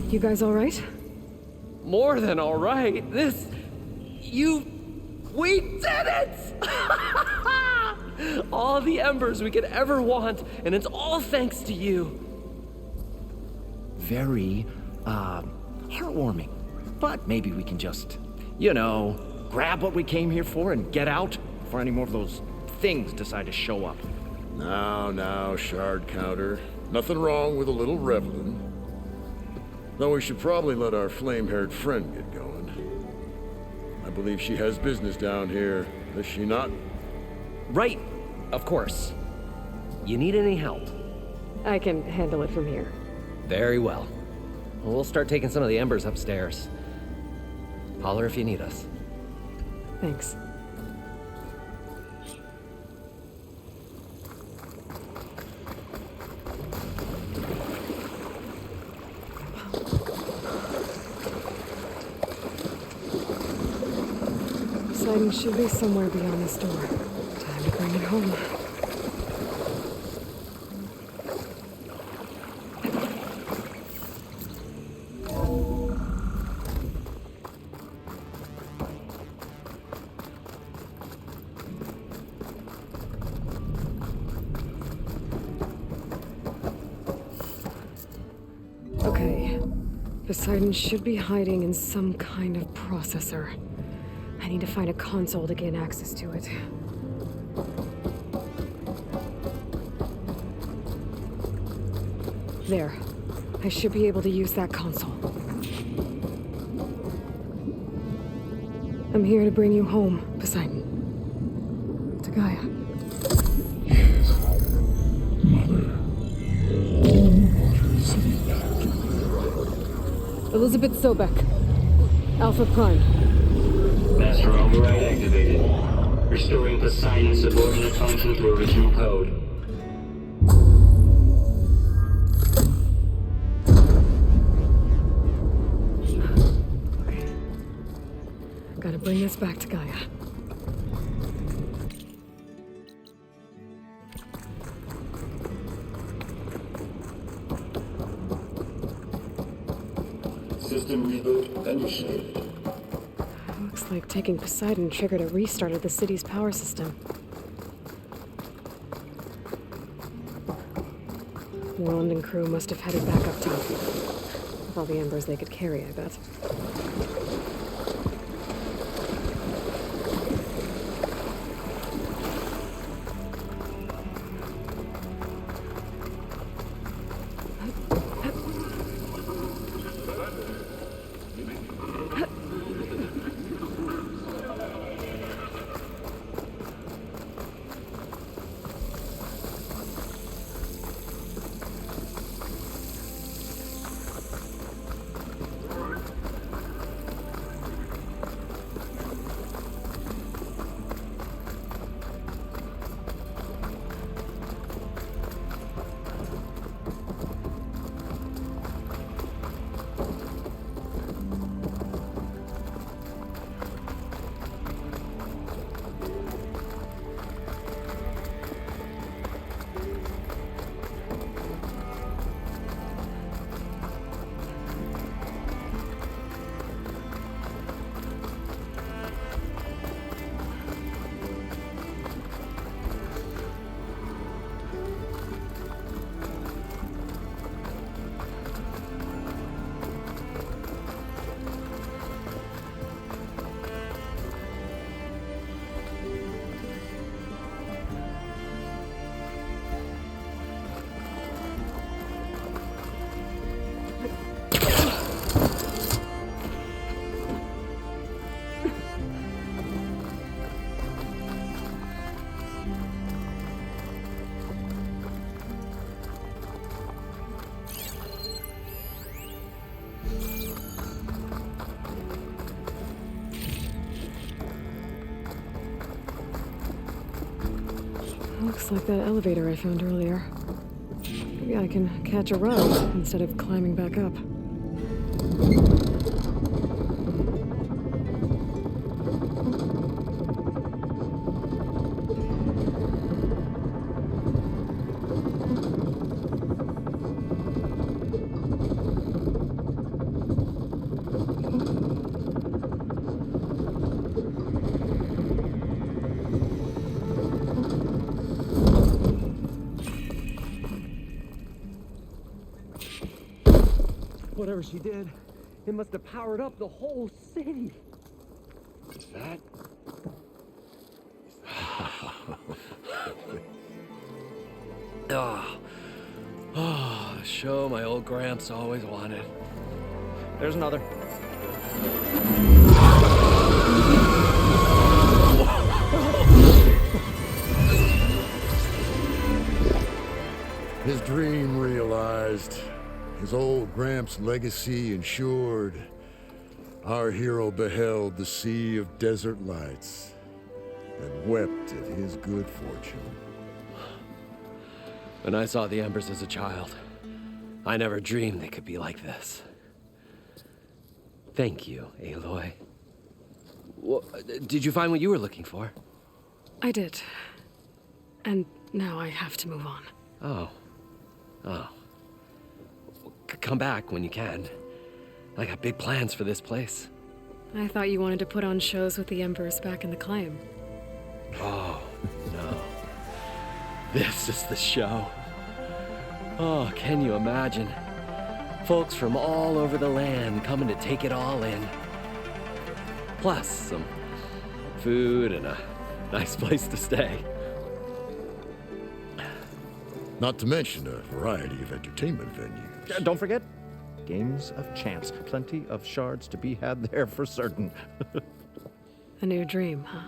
[SPEAKER 4] You guys all right?
[SPEAKER 17] More than all right. We did it! All the embers we could ever want, and it's all thanks to you.
[SPEAKER 18] Very, heartwarming. But maybe we can just, grab what we came here for and get out before any more of those things decide to show up.
[SPEAKER 15] Now, shard counter. Nothing wrong with a little reveling. Though we should probably let our flame-haired friend get going. I believe she has business down here, does she not?
[SPEAKER 17] Right, of course. You need any help?
[SPEAKER 4] I can handle it from here.
[SPEAKER 17] Very well. We'll start taking some of the embers upstairs. Holler if you need us.
[SPEAKER 4] Thanks. Poseidon should be somewhere beyond this door. Time to bring it home. Okay. Poseidon should be hiding in some kind of processor. I need to find a console to gain access to it. There. I should be able to use that console. I'm here to bring you home, Poseidon. To Gaia. Elizabeth Sobek. Alpha Prime.
[SPEAKER 19] Master override activated. Restoring Poseidon's subordinate function to original code.
[SPEAKER 4] Gotta bring this back to Gaia.
[SPEAKER 9] System reboot initiated.
[SPEAKER 4] Looks like taking Poseidon triggered a restart of the city's power system. Warland and crew must have headed back up top. With all the embers they could carry, I bet. like that elevator I found earlier. Maybe I can catch a ride instead of climbing back up.
[SPEAKER 17] Whatever she did, it must have powered up the whole city.
[SPEAKER 5] Is that?
[SPEAKER 17] Oh, the show my old Gramps always wanted.
[SPEAKER 18] There's another.
[SPEAKER 15] His dream realized. His old Gramps' legacy ensured. Our hero beheld the sea of desert lights and wept at his good fortune.
[SPEAKER 17] When I saw the embers as a child, I never dreamed they could be like this. Thank you, Aloy. Well, did you find what you were looking for?
[SPEAKER 4] I did. And now I have to move on.
[SPEAKER 17] Oh. Come back when you can. I got big plans for this place.
[SPEAKER 4] I thought you wanted to put on shows with the Embers back in the claim.
[SPEAKER 17] Oh, no. This is the show. Oh, can you imagine? Folks from all over the land coming to take it all in. Plus some food and a nice place to stay.
[SPEAKER 15] Not to mention a variety of entertainment venues.
[SPEAKER 18] Don't forget, games of chance. Plenty of shards to be had there for certain.
[SPEAKER 4] A new dream, huh?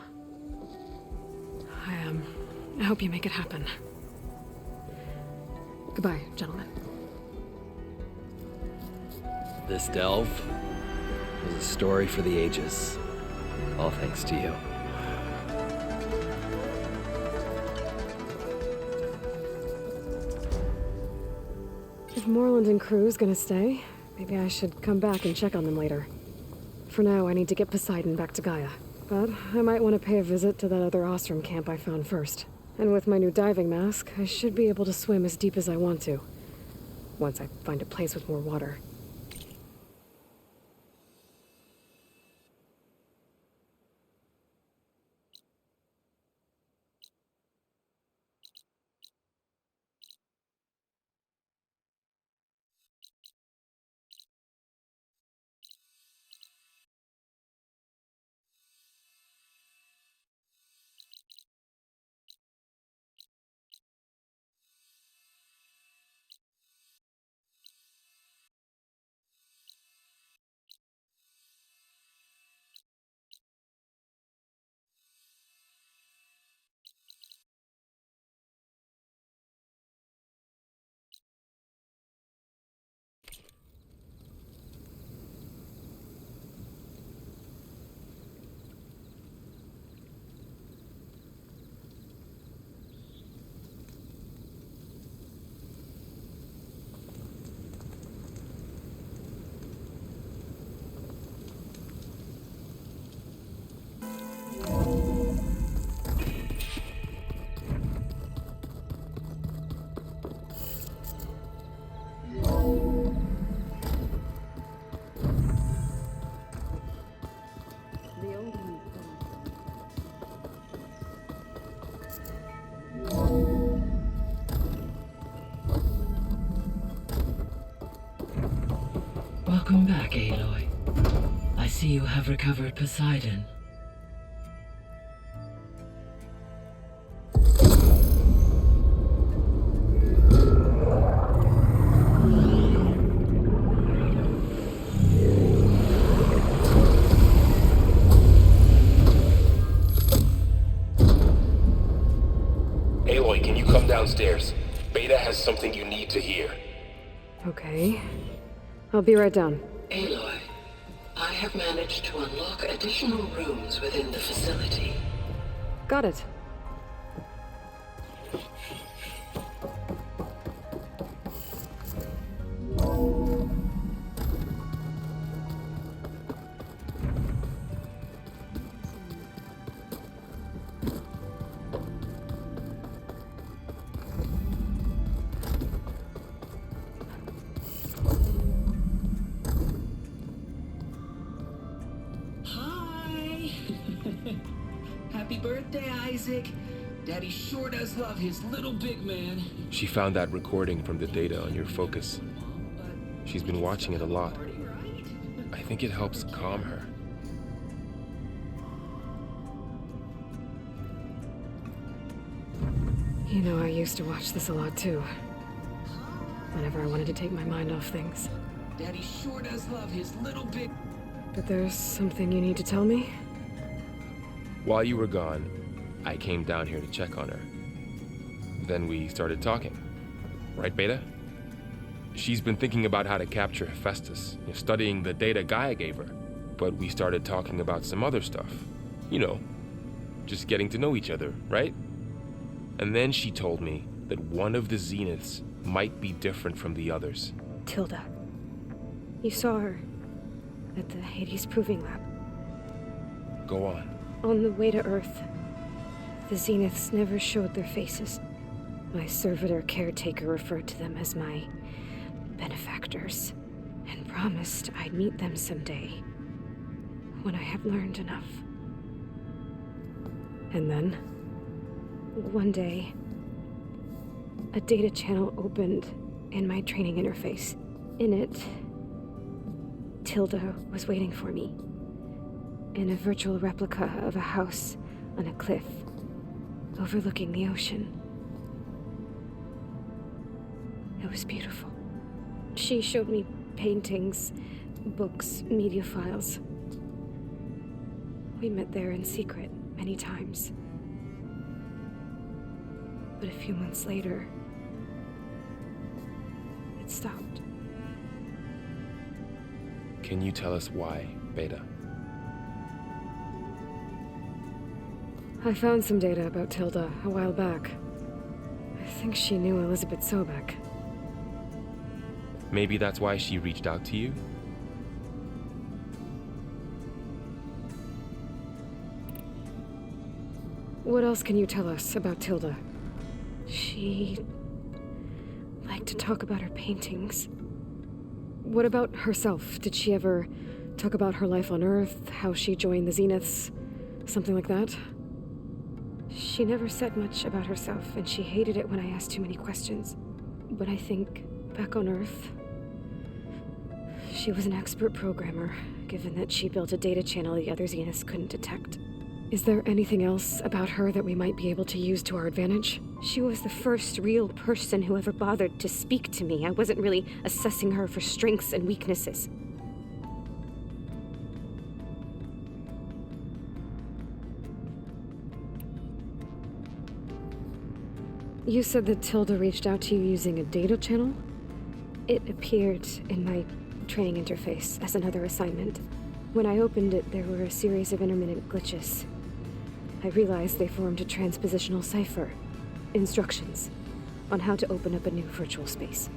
[SPEAKER 4] I hope you make it happen. Goodbye, gentlemen.
[SPEAKER 17] This delve is a story for the ages. All thanks to you.
[SPEAKER 4] If Moreland and crew's gonna stay, maybe I should come back and check on them later. For now, I need to get Poseidon back to Gaia. But I might want to pay a visit to that other Ostrom camp I found first. And with my new diving mask, I should be able to swim as deep as I want to. Once I find a place with more water.
[SPEAKER 12] Welcome back, Aloy. I see you have recovered Poseidon.
[SPEAKER 3] Aloy, can you come downstairs? Beta has something you need to hear.
[SPEAKER 4] Okay. I'll be right down.
[SPEAKER 12] Aloy, I have managed to unlock additional rooms within the facility.
[SPEAKER 4] Got it.
[SPEAKER 20] Happy birthday, Isaac. Daddy sure does love his little big man.
[SPEAKER 5] She found that recording from the data on your focus. She's been watching it a lot. I think it helps calm her.
[SPEAKER 4] You know, I used to watch this a lot too. Whenever I wanted to take my mind off things.
[SPEAKER 20] Daddy sure does love his little big...
[SPEAKER 4] But there's something you need to tell me?
[SPEAKER 5] While you were gone, I came down here to check on her. Then we started talking. Right, Beta? She's been thinking about how to capture Hephaestus, studying the data Gaia gave her. But we started talking about some other stuff. You know, just getting to know each other, right? And then she told me that one of the Zeniths might be different from the others.
[SPEAKER 4] Tilda. You saw her at the Hades Proving Lab.
[SPEAKER 5] Go on.
[SPEAKER 4] On the way to Earth, the Zeniths never showed their faces. My servitor caretaker referred to them as my benefactors, and promised I'd meet them someday, when I had learned enough. And then, one day, a data channel opened in my training interface. In it, Tilda was waiting for me, in a virtual replica of a house on a cliff overlooking the ocean. It was beautiful. She showed me paintings, books, media files. We met there in secret many times. But a few months later, it stopped.
[SPEAKER 5] Can you tell us why, Beta?
[SPEAKER 4] I found some data about Tilda a while back. I think she knew Elizabeth Sobek.
[SPEAKER 5] Maybe that's why she reached out to you?
[SPEAKER 4] What else can you tell us about Tilda? She liked to talk about her paintings. What about herself? Did she ever talk about her life on Earth, how she joined the Zeniths, something like that? She never said much about herself, and she hated it when I asked too many questions. But I think, back on Earth, she was an expert programmer, given that she built a data channel the other Zeniths couldn't detect. Is there anything else about her that we might be able to use to our advantage? She was the first real person who ever bothered to speak to me. I wasn't really assessing her for strengths and weaknesses. You said that Tilda reached out to you using a data channel? It appeared in my training interface as another assignment. When I opened it, there were a series of intermittent glitches. I realized they formed a transpositional cipher, instructions on how to open up a new virtual space.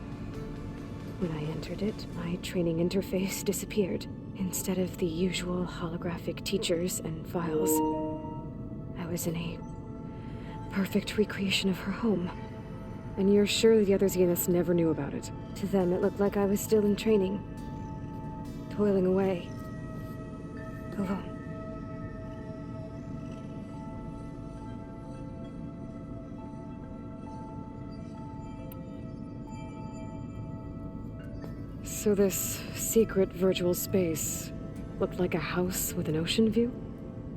[SPEAKER 4] When I entered it, my training interface disappeared. Instead of the usual holographic teachers and files, I was in a perfect recreation of her home. And you're sure the other Zeniths never knew about it? To them, it looked like I was still in training, toiling away, alone. So this secret virtual space looked like a house with an ocean view?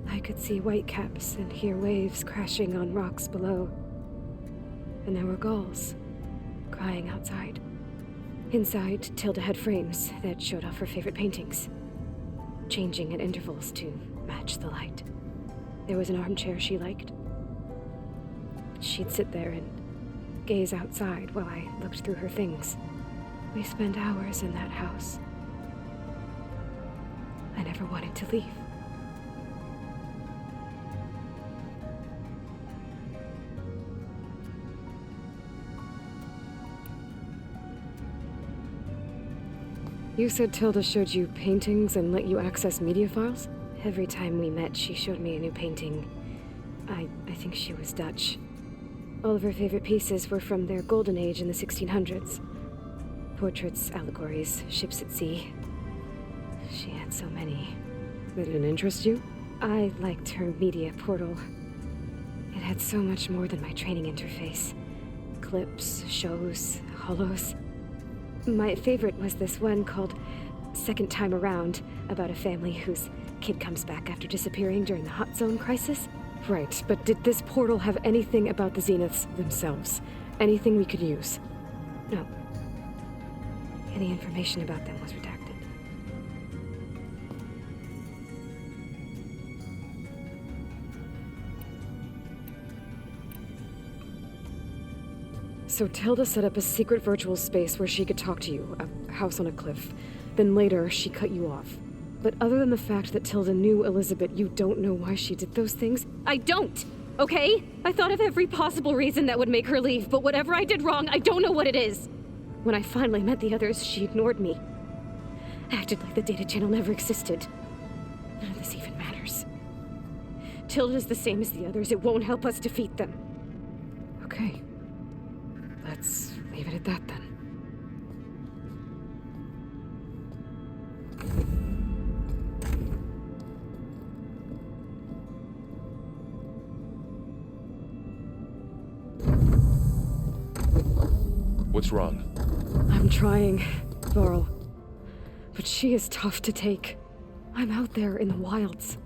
[SPEAKER 4] I could see whitecaps and hear waves crashing on rocks below. And there were gulls crying outside. Inside, Tilda had frames that showed off her favorite paintings, changing at intervals to match the light. There was an armchair she liked. She'd sit there and gaze outside while I looked through her things. We spent hours in that house. I never wanted to leave. You said Tilda showed you paintings and let you access media files? Every time we met, she showed me a new painting. I think she was Dutch. All of her favorite pieces were from their golden age in the 1600s. Portraits, allegories, ships at sea. She had so many. They didn't interest you? I liked her media portal.
[SPEAKER 13] It had so much more than my training interface. Clips, shows, holos. My favorite was this one called Second Time Around, about a family whose kid comes back after disappearing during the Hot Zone crisis. Right, but did this portal have anything about the Zeniths themselves? Anything we could use? No. Any information about them was redacted. So Tilda set up a secret virtual space where she could talk to you, a house on a cliff. Then later, she cut you off. But other than the fact that Tilda knew Elizabeth, you don't know why she did those things? I don't! Okay? I thought of every possible reason that would make her leave, but whatever I did wrong, I don't know what it is! When I finally met the others, she ignored me. Acted like the data channel never existed. None of this even matters. Tilda's the same as the others. It won't help us defeat them. Okay. Let's leave it at that then.
[SPEAKER 5] What's wrong?
[SPEAKER 13] I'm trying, Varl. But she is tough to take. I'm out there in the wilds,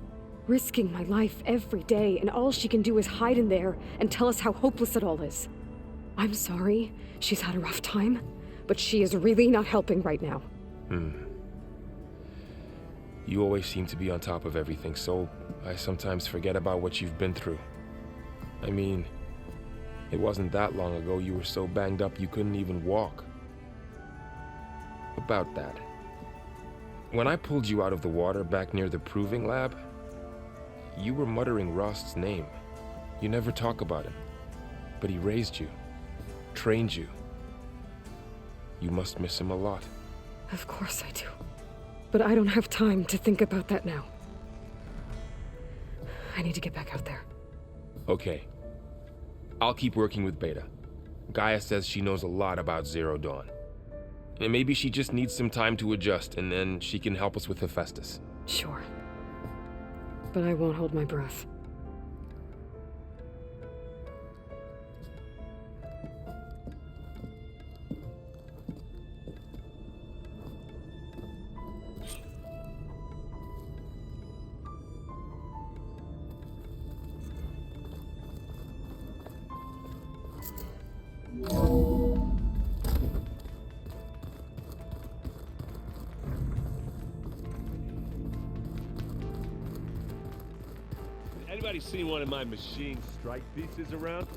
[SPEAKER 13] risking my life every day, and all she can do is hide in there and tell us how hopeless it all is. I'm sorry she's had a rough time, but she is really not helping right now.
[SPEAKER 5] You always seem to be on top of everything, so I sometimes forget about what you've been through. I mean, it wasn't that long ago you were so banged up you couldn't even walk. About that. When I pulled you out of the water back near the proving lab, you were muttering Rost's name. You never talk about him, but he raised you, trained you. You must miss him a lot.
[SPEAKER 13] Of course I do. But I don't have time to think about that now. I need to get back out there.
[SPEAKER 5] Okay. I'll keep working with Beta. Gaia says she knows a lot about Zero Dawn. And maybe she just needs some time to adjust, and then she can help us with Hephaestus.
[SPEAKER 13] Sure. But I won't hold my breath.
[SPEAKER 10] Anybody seen one of my machine strike pieces around?